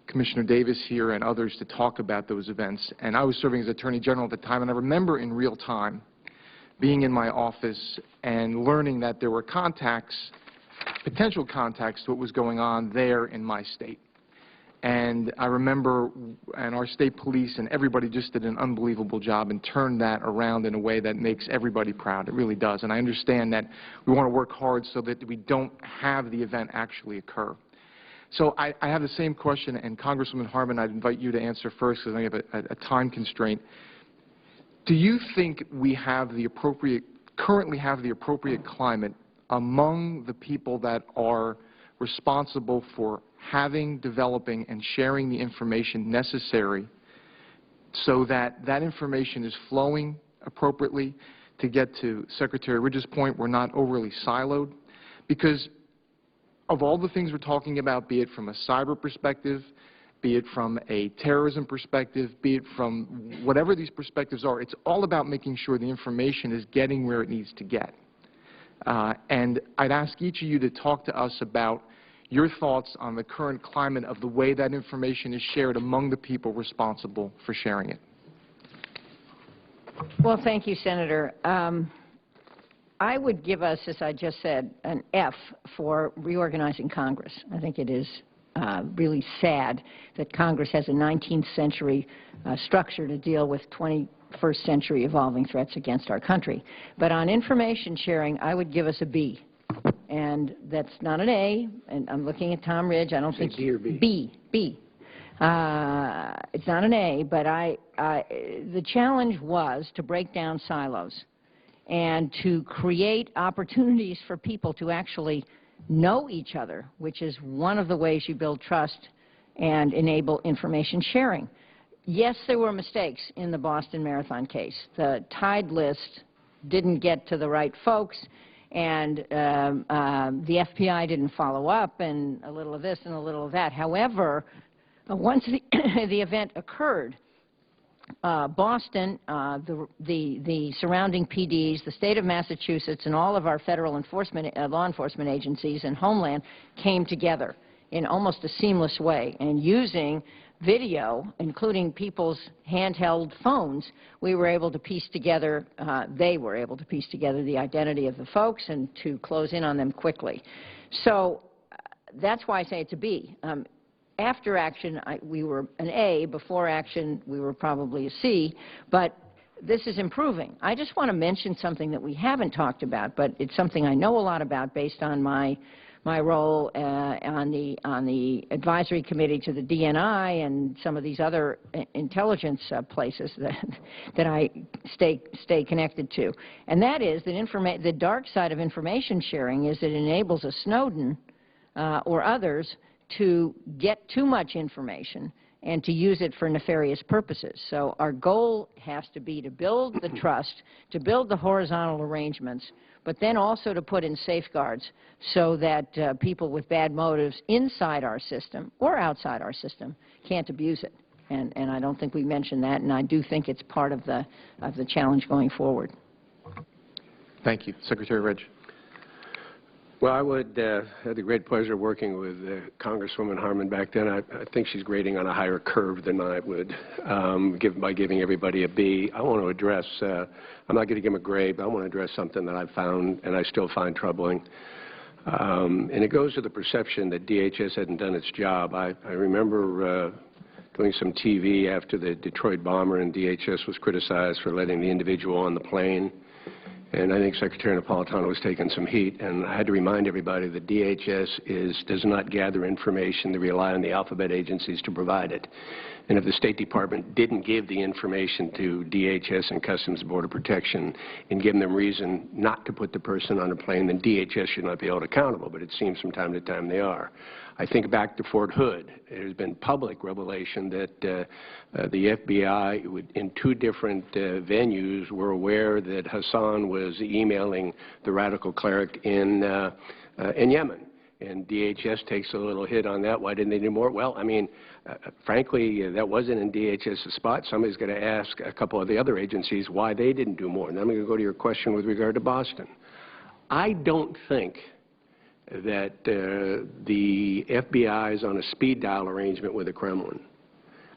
Commissioner Davis here and others to talk about those events, and I was serving as Attorney General at the time, and I remember in real time being in my office and learning that there were contacts, potential contacts to what was going on there in my state. And I remember, and our state police and everybody just did an unbelievable job and turned that around in a way that makes everybody proud. It really does. And I understand that we want to work hard so that we don't have the event actually occur. So I have the same question, and Congresswoman Harman, I'd invite you to answer first because I have a time constraint. Do you think we have the appropriate, currently have the appropriate climate among the people that are responsible for having, developing, and sharing the information necessary so that that information is flowing appropriately? To get to Secretary Ridge's point, we're not overly siloed, because of all the things we're talking about, be it from a cyber perspective, be it from a terrorism perspective, be it from whatever these perspectives are, it's all about making sure the information is getting where it needs to get. And I'd ask each of you to talk to us about your thoughts on the current climate of the way that information is shared among the people responsible for sharing it. Well, thank you, Senator. I would give us, as I just said, an F for reorganizing Congress. I think it is really sad that Congress has a 19th century structure to deal with 21st century evolving threats against our country. But on information sharing, I would give us a B. And that's not an A, and I'm looking at Tom Ridge. I don't think B or B? B. It's not an A, but the challenge was to break down silos and to create opportunities for people to actually know each other, which is one of the ways you build trust and enable information sharing. Yes, there were mistakes in the Boston Marathon case. The tied list didn't get to the right folks, and the FBI didn't follow up, and a little of this and a little of that. However, once the event occurred, Boston, the surrounding PDs, the state of Massachusetts, and all of our federal enforcement, law enforcement agencies and Homeland came together in almost a seamless way. And using video, including people's handheld phones, we were able to piece together, they were able to piece together the identity of the folks and to close in on them quickly. So that's why I say it's a B. After action, we were an A. Before action, we were probably a C. But this is improving. I just want to mention something that we haven't talked about, but it's something I know a lot about based on my role on the advisory committee to the DNI and some of these other intelligence places that I stay connected to. And that is that the dark side of information sharing is it enables a Snowden or others to get too much information and to use it for nefarious purposes. So our goal has to be to build the trust, to build the horizontal arrangements, but then also to put in safeguards so that people with bad motives inside our system or outside our system can't abuse it. And I don't think we mentioned that, and I do think it's part of the challenge going forward. Thank you. Secretary Ridge. Well, I had the great pleasure of working with Congresswoman Harman back then. I think she's grading on a higher curve than I would by giving everybody a B. I want to address, I'm not going to give them a grade, but I want to address something that I've found and I still find troubling. And it goes to the perception that DHS hadn't done its job. I remember doing some TV after the Detroit bomber, and DHS was criticized for letting the individual on the plane. And I think Secretary Napolitano was taking some heat, and I had to remind everybody that DHS does not gather information. They rely on the alphabet agencies to provide it. And if the State Department didn't give the information to DHS and Customs and Border Protection and give them reason not to put the person on a plane, then DHS should not be held accountable, but it seems from time to time they are. I think back to Fort Hood. There's been public revelation that the FBI, in 2 different venues, were aware that Hassan was emailing the radical cleric in Yemen. And DHS takes a little hit on that. Why didn't they do more? Well, I mean, frankly, that wasn't in DHS's spot. Somebody's going to ask a couple of the other agencies why they didn't do more. And then I'm going to go to your question with regard to Boston. I don't think that the FBI is on a speed dial arrangement with the Kremlin.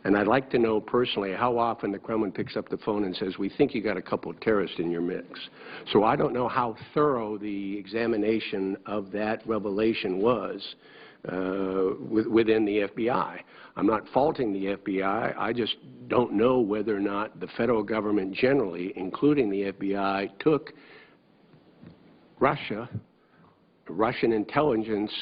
And I'd like to know personally how often the Kremlin picks up the phone and says, we think you got a couple of terrorists in your mix. So I don't know how thorough the examination of that revelation was within the FBI. I'm not faulting the FBI. I just don't know whether or not the federal government generally, including the FBI, took Russian intelligence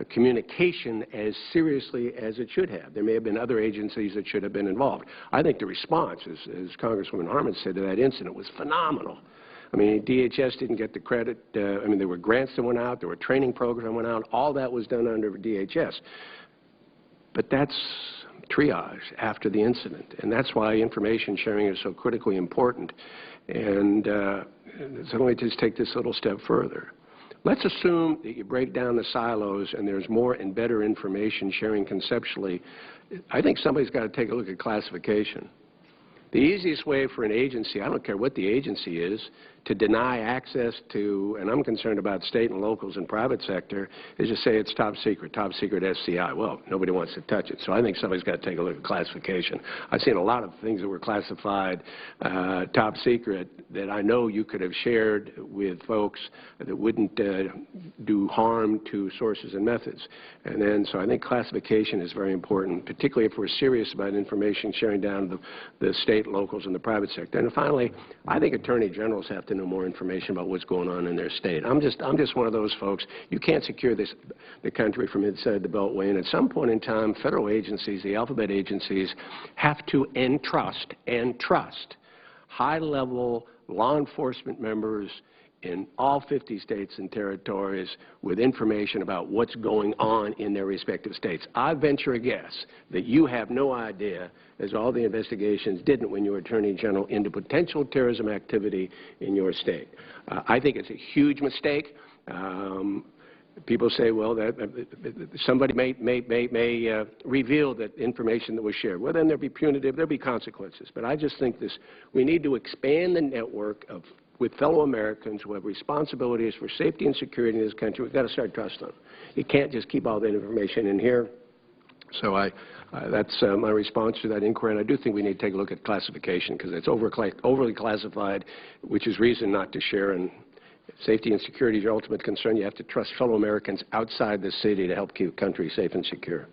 communication as seriously as it should have. There may have been other agencies that should have been involved. I think the response, as Congresswoman Harman said, to that incident was phenomenal. I mean, DHS didn't get the credit. I mean, there were grants that went out. There were training programs that went out. All that was done under DHS. But that's triage after the incident. And that's why information sharing is so critically important. And so let me just take this a little step further. Let's assume that you break down the silos and there's more and better information sharing conceptually. I think somebody's got to take a look at classification. The easiest way for an agency, I don't care what the agency is, to deny access to, and I'm concerned about state and locals and private sector, is to say it's top secret SCI. Well, nobody wants to touch it. So I think somebody's got to take a look at classification. I've seen a lot of things that were classified top secret that I know you could have shared with folks that wouldn't do harm to sources and methods. And then, so I think classification is very important, particularly if we're serious about information sharing down the state, locals, and the private sector. And finally, I think attorney generals have to know more information about what's going on in their state. I'm just one of those folks. You can't secure the country from inside the Beltway, and at some point in time, federal agencies, the alphabet agencies, have to entrust high-level law enforcement members in all 50 states and territories with information about what's going on in their respective states. I venture a guess that you have no idea, as all the investigations didn't when you were Attorney General, into potential terrorism activity in your state. I think it's a huge mistake. People say, well, that somebody may reveal that information that was shared. Well, then there'll be punitive, there'll be consequences. But I just think we need to expand the network with fellow Americans who have responsibilities for safety and security in this country. We've got to start trusting them. You can't just keep all that information in here. So that's my response to that inquiry. And I do think we need to take a look at classification because it's overly classified, which is reason not to share. And safety and security is your ultimate concern. You have to trust fellow Americans outside the city to help keep the country safe and secure.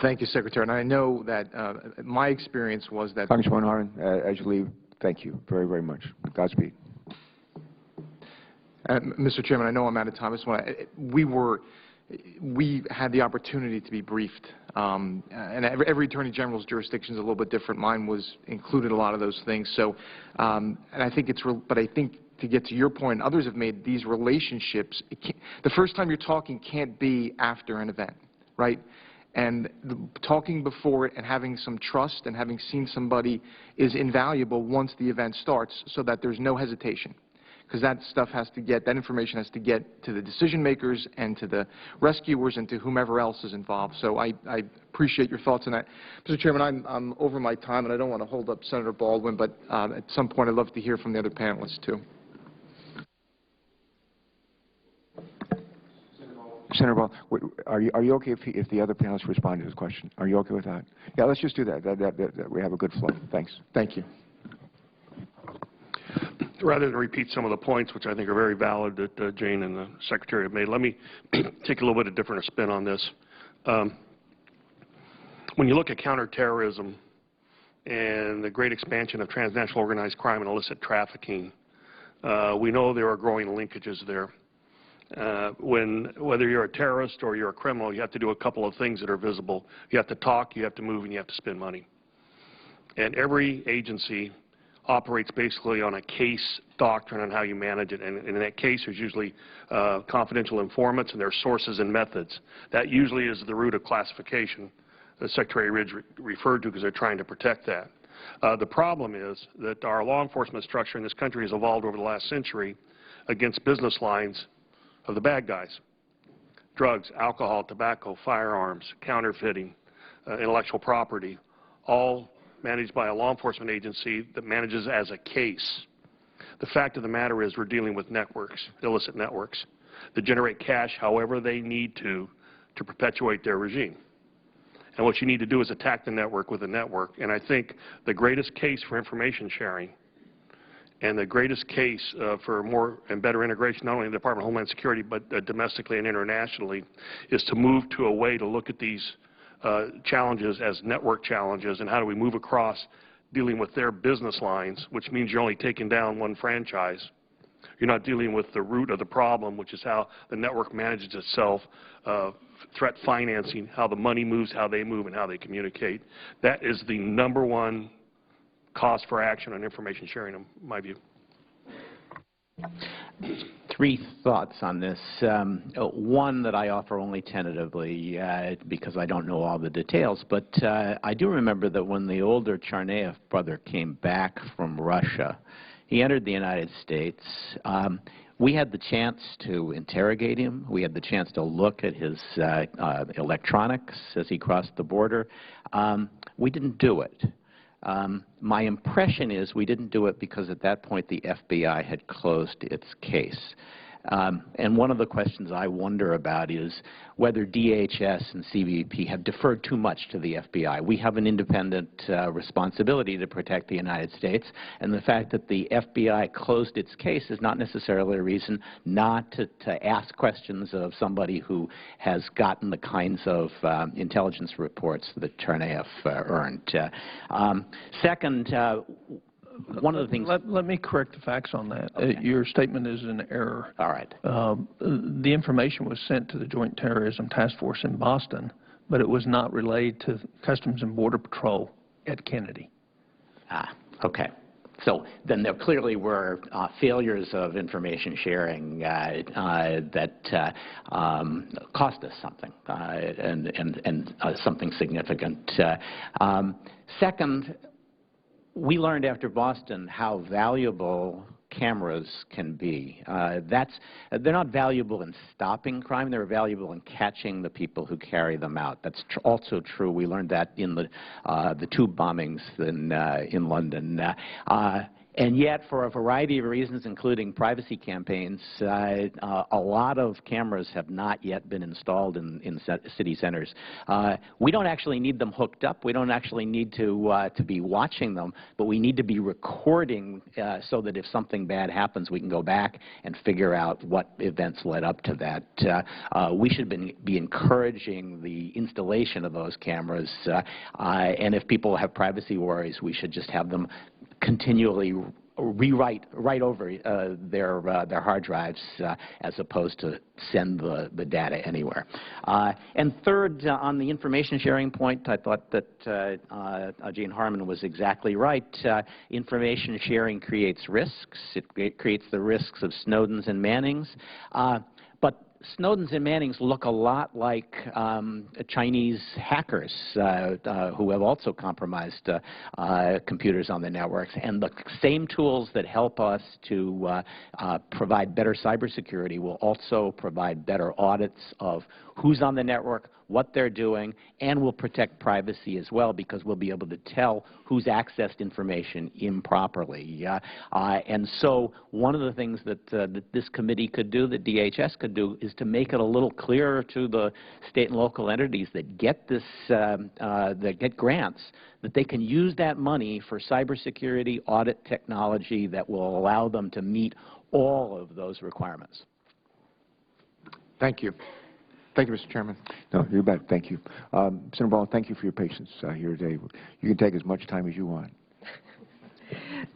Thank you, Secretary. And I know that my experience was that— Congresswoman Harman, as you leave, thank you very, very much. Godspeed. Mr. Chairman, I know I'm out of time. I just want to— we had the opportunity to be briefed, and every Attorney General's jurisdiction is a little bit different. Mine included a lot of those things. So, and I think but I think to get to your point, others have made these relationships. The first time you're talking can't be after an event, right? And talking before it and having some trust and having seen somebody is invaluable once the event starts, so that there's no hesitation. Because that stuff that information has to get to the decision makers and to the rescuers and to whomever else is involved. So I appreciate your thoughts on that. Mr. Chairman, I'm over my time, and I don't want to hold up Senator Baldwin, but at some point I'd love to hear from the other panelists, too. Senator Baldwin, are you okay if the other panelists respond to his question? Are you okay with that? Yeah, let's just do that. We have a good flow. Thanks. Thank you. Rather than repeat some of the points, which I think are very valid, that Jane and the Secretary have made, let me take a little bit of different spin on this. When you look at counterterrorism and the great expansion of transnational organized crime and illicit trafficking, we know there are growing linkages there. Whether you're a terrorist or you're a criminal, you have to do a couple of things that are visible. You have to talk, you have to move, and you have to spend money. And every agency, operates basically on a case doctrine on how you manage it. And in that case, there's usually confidential informants and their sources and methods. That usually is the root of classification that Secretary Ridge referred to because they're trying to protect that. The problem is that our law enforcement structure in this country has evolved over the last century against business lines of the bad guys. Drugs, alcohol, tobacco, firearms, counterfeiting, intellectual property, all managed by a law enforcement agency that manages as a case. The fact of the matter is we're dealing with networks, illicit networks, that generate cash however they need to perpetuate their regime. And what you need to do is attack the network with a network. And I think the greatest case for information sharing and the greatest case for more and better integration, not only in the Department of Homeland Security, but domestically and internationally, is to move to a way to look at these challenges as network challenges and how do we move across dealing with their business lines, which means you're only taking down one franchise. You're not dealing with the root of the problem, which is how the network manages itself, threat financing, how the money moves, how they move, and how they communicate. That is the #1 cause for action on information sharing, in my view. Three thoughts on this. One that I offer only tentatively because I don't know all the details, but I do remember that when the older Tsarnaev brother came back from Russia, he entered the United States. We had the chance to interrogate him. We had the chance to look at his electronics as he crossed the border. We didn't do it. My impression is we didn't do it because at that point the FBI had closed its case. And one of the questions I wonder about is whether DHS and CBP have deferred too much to the FBI. We have an independent responsibility to protect the United States, and the fact that the FBI closed its case is not necessarily a reason not to ask questions of somebody who has gotten the kinds of intelligence reports that Tsarnaev earned. Second, one of the things... Let me correct the facts on that. Okay. Your statement is an error. All right. The information was sent to the Joint Terrorism Task Force in Boston, but it was not relayed to Customs and Border Patrol at Kennedy. Okay. So then there clearly were failures of information sharing that cost us something and something significant. Second, we learned after Boston how valuable cameras can be. They're not valuable in stopping crime. They're valuable in catching the people who carry them out. That's also true. We learned that in the tube bombings in London. And yet, for a variety of reasons, including privacy campaigns, a lot of cameras have not yet been installed in city centers. We don't actually need them hooked up. We don't actually need to be watching them, but we need to be recording so that if something bad happens, we can go back and figure out what events led up to that. We should be encouraging the installation of those cameras, and if people have privacy worries, we should just have them continually write over their hard drives as opposed to send the data anywhere. And third, on the information sharing point, I thought that Gene Harman was exactly right. Information sharing creates risks. It creates the risks of Snowdens and Mannings. But Snowdens and Mannings look a lot like Chinese hackers who have also compromised computers on the networks. And the same tools that help us to provide better cybersecurity will also provide better audits of who's on the network, what they're doing, and will protect privacy as well because we'll be able to tell who's accessed information improperly. And so one of the things that this committee could do, that DHS could do, is to make it a little clearer to the state and local entities that get this, that get grants, that they can use that money for cybersecurity audit technology that will allow them to meet all of those requirements. Thank you. Thank you, Mr. Chairman. No, you're back. Thank you. Senator Baldwin, thank you for your patience here today. You can take as much time as you want.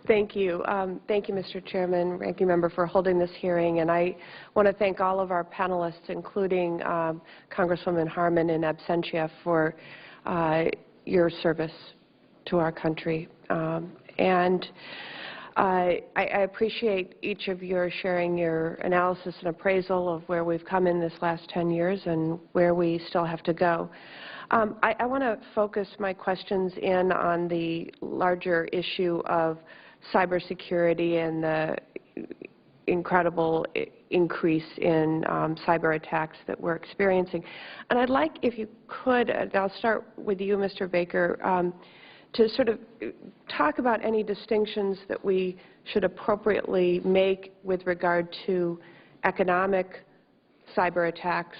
Thank you. Thank you, Mr. Chairman, Ranking Member, for holding this hearing. And I want to thank all of our panelists, including Congresswoman Harman in absentia, for your service to our country. And I appreciate each of your sharing your analysis and appraisal of where we've come in this last 10 years and where we still have to go. I want to focus my questions in on the larger issue of cybersecurity and the incredible increase in cyber attacks that we're experiencing. And I'd like, if you could, and I'll start with you, Mr. Baker, to sort of talk about any distinctions that we should appropriately make with regard to economic cyber attacks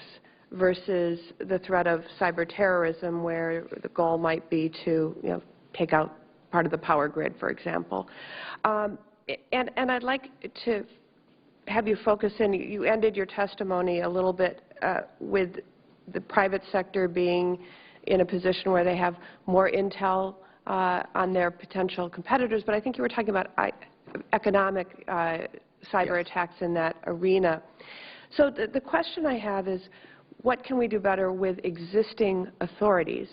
versus the threat of cyber terrorism, where the goal might be to, take out part of the power grid, for example. And I'd like to have you focus in. You ended your testimony a little bit with the private sector being in a position where they have more intel on their potential competitors, but I think you were talking about economic cyber attacks in that arena. So the question I have is, what can we do better with existing authorities?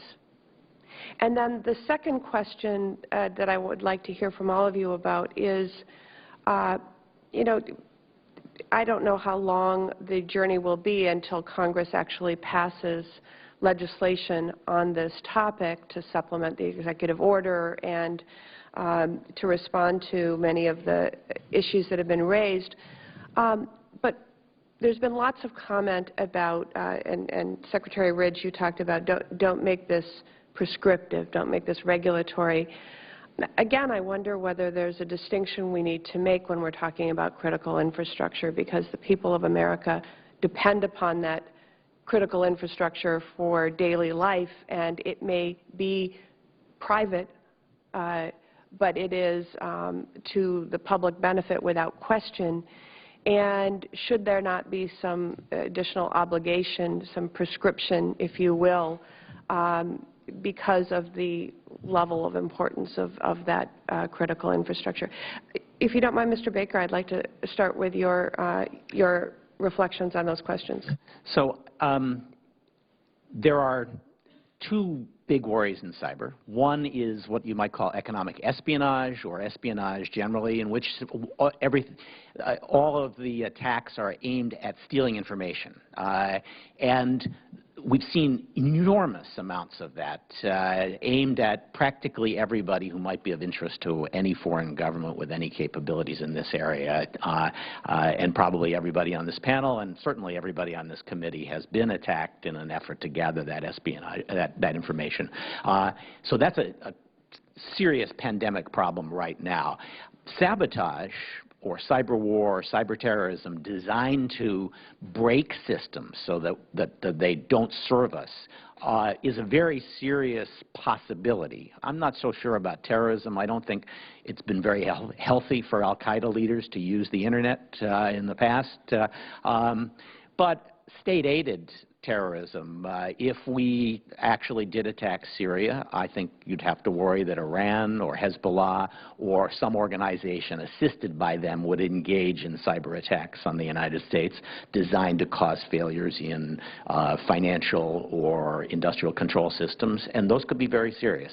And then the second question that I would like to hear from all of you about is, I don't know how long the journey will be until Congress actually passes legislation on this topic to supplement the executive order and to respond to many of the issues that have been raised. But there's been lots of comment about, and Secretary Ridge, you talked about, don't make this prescriptive, don't make this regulatory. Again, I wonder whether there's a distinction we need to make when we're talking about critical infrastructure, because the people of America depend upon that critical infrastructure for daily life, and it may be private, but it is to the public benefit without question. And should there not be some additional obligation, some prescription, if you will, because of the level of importance of that critical infrastructure? If you don't mind, Mr. Baker, I'd like to start with your reflections on those questions. So there are two big worries in cyber. One is what you might call economic espionage, or espionage generally, in which all of the attacks are aimed at stealing information. And we've seen enormous amounts of that aimed at practically everybody who might be of interest to any foreign government with any capabilities in this area, and probably everybody on this panel and certainly everybody on this committee has been attacked in an effort to gather that espionage, that information. So that's a serious pandemic problem right now. Sabotage, or cyber war, or cyber terrorism designed to break systems so that they don't serve us is a very serious possibility. I'm not so sure about terrorism. I don't think it's been very healthy for al-Qaeda leaders to use the Internet in the past. But state-aided terrorism, if we actually did attack Syria, I think you'd have to worry that Iran or Hezbollah or some organization assisted by them would engage in cyber attacks on the United States designed to cause failures in financial or industrial control systems, and those could be very serious.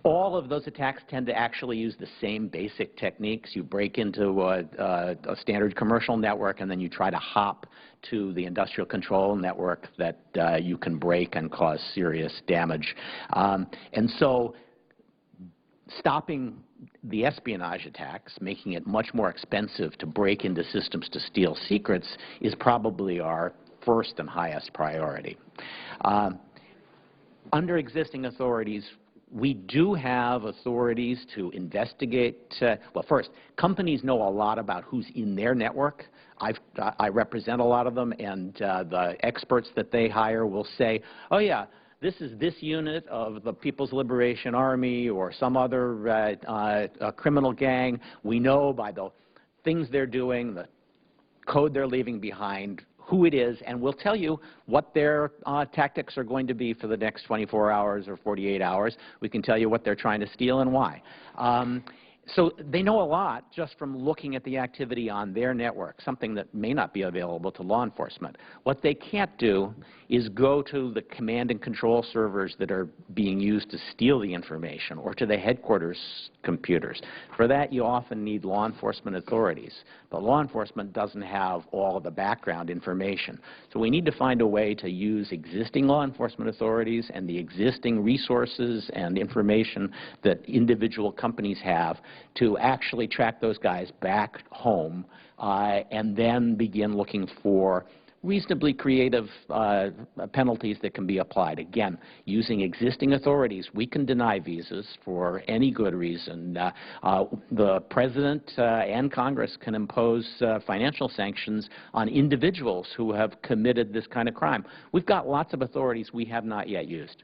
All of those attacks tend to actually use the same basic techniques. You break into a standard commercial network, and then you try to hop to the industrial control network that you can break and cause serious damage. And so stopping the espionage attacks, making it much more expensive to break into systems to steal secrets, is probably our first and highest priority. Under existing authorities, we do have authorities to investigate. Well, first, companies know a lot about who's in their network. I represent a lot of them, and the experts that they hire will say, oh, yeah, this is this unit of the People's Liberation Army or some other criminal gang. We know by the things they're doing, the code they're leaving behind, who it is, and we'll tell you what their tactics are going to be for the next 24 hours or 48 hours. We can tell you what they're trying to steal and why. So they know a lot just from looking at the activity on their network, something that may not be available to law enforcement. What they can't do is go to the command and control servers that are being used to steal the information or to the headquarters computers. For that, you often need law enforcement authorities. But law enforcement doesn't have all of the background information. So we need to find a way to use existing law enforcement authorities and the existing resources and information that individual companies have to actually track those guys back home and then begin looking for reasonably creative penalties that can be applied. Again, using existing authorities, we can deny visas for any good reason. The President and Congress can impose financial sanctions on individuals who have committed this kind of crime. We've got lots of authorities we have not yet used.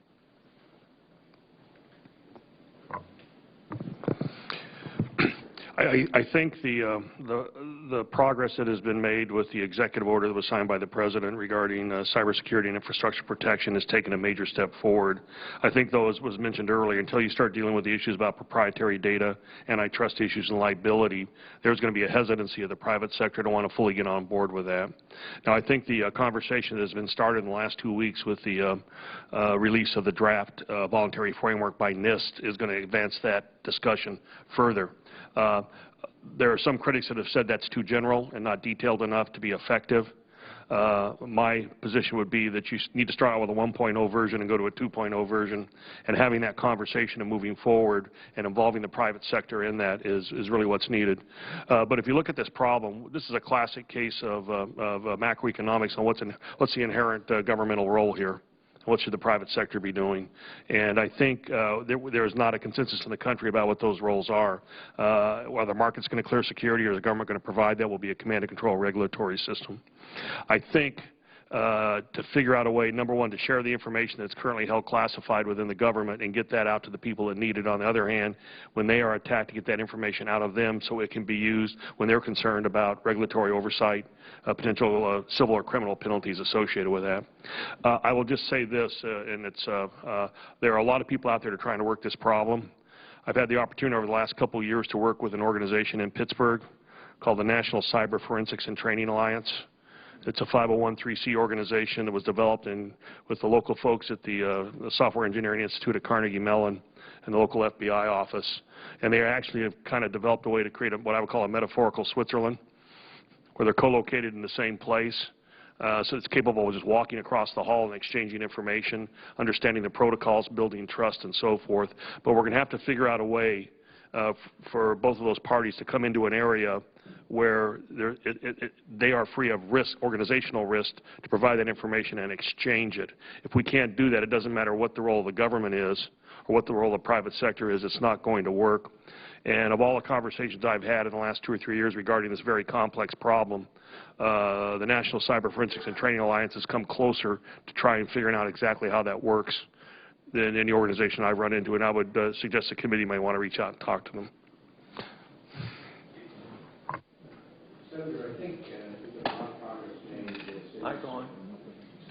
I think the progress that has been made with the executive order that was signed by the President regarding cybersecurity and infrastructure protection has taken a major step forward. I think, though, as was mentioned earlier, until you start dealing with the issues about proprietary data, antitrust issues, and liability, there's going to be a hesitancy of the private sector to want to fully get on board with that. Now, I think the conversation that has been started in the last 2 weeks with the release of the draft voluntary framework by NIST is going to advance that discussion further. There are some critics that have said that's too general and not detailed enough to be effective. My position would be that you need to start out with a 1.0 version and go to a 2.0 version, and having that conversation and moving forward and involving the private sector in that is really what's needed. But if you look at this problem, this is a classic case of macroeconomics on what's the inherent governmental role here. What should the private sector be doing? And I think there is not a consensus in the country about what those roles are. Whether the market's going to clear security or the government going to provide that will be a command and control regulatory system. I think to figure out a way, number one, to share the information that's currently held classified within the government and get that out to the people that need it. On the other hand, when they are attacked, to get that information out of them so it can be used when they're concerned about regulatory oversight, potential civil or criminal penalties associated with that. I will just say this, and it's there are a lot of people out there that are trying to work this problem. I've had the opportunity over the last couple of years to work with an organization in Pittsburgh called the National Cyber Forensics and Training Alliance. It's a 501(c) organization that was developed with the local folks at the Software Engineering Institute at Carnegie Mellon and the local FBI office. And they actually have kind of developed a way to create what I would call a metaphorical Switzerland, where they're co-located in the same place. So it's capable of just walking across the hall and exchanging information, understanding the protocols, building trust, and so forth. But we're going to have to figure out a way for both of those parties to come into an area where they are free of risk, organizational risk, to provide that information and exchange it. If we can't do that, it doesn't matter what the role of the government is or what the role of the private sector is, it's not going to work. And of all the conversations I've had in the last 2 or 3 years regarding this very complex problem, the National Cyber Forensics and Training Alliance has come closer to trying and figuring out exactly how that works than any organization I've run into, and I would suggest the committee may want to reach out and talk to them. Senator, I think there's a lot of progress made. Mic on.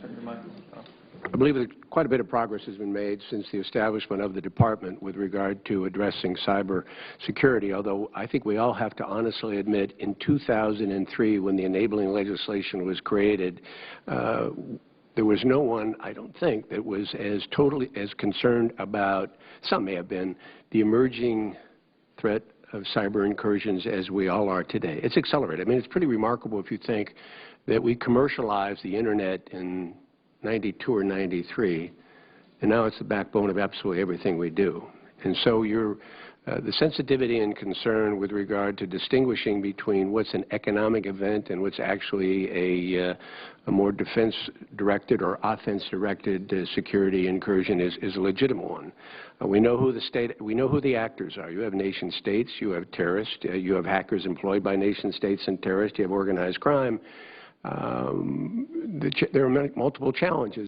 Turn your mic on. I believe that quite a bit of progress has been made since the establishment of the department with regard to addressing cyber security, although I think we all have to honestly admit in 2003, when the enabling legislation was created, there was no one, I don't think, that was as concerned about, some may have been, the emerging threat of cyber incursions as we all are today. It's accelerated. I mean, it's pretty remarkable if you think that we commercialized the Internet in 92 or 93, and now it's the backbone of absolutely everything we do. And so the sensitivity and concern with regard to distinguishing between what's an economic event and what's actually a more defense-directed or offense-directed security incursion is a legitimate one. We know who the actors are. You have nation states, you have terrorists, you have hackers employed by nation states and terrorists, you have organized crime. There are multiple challenges.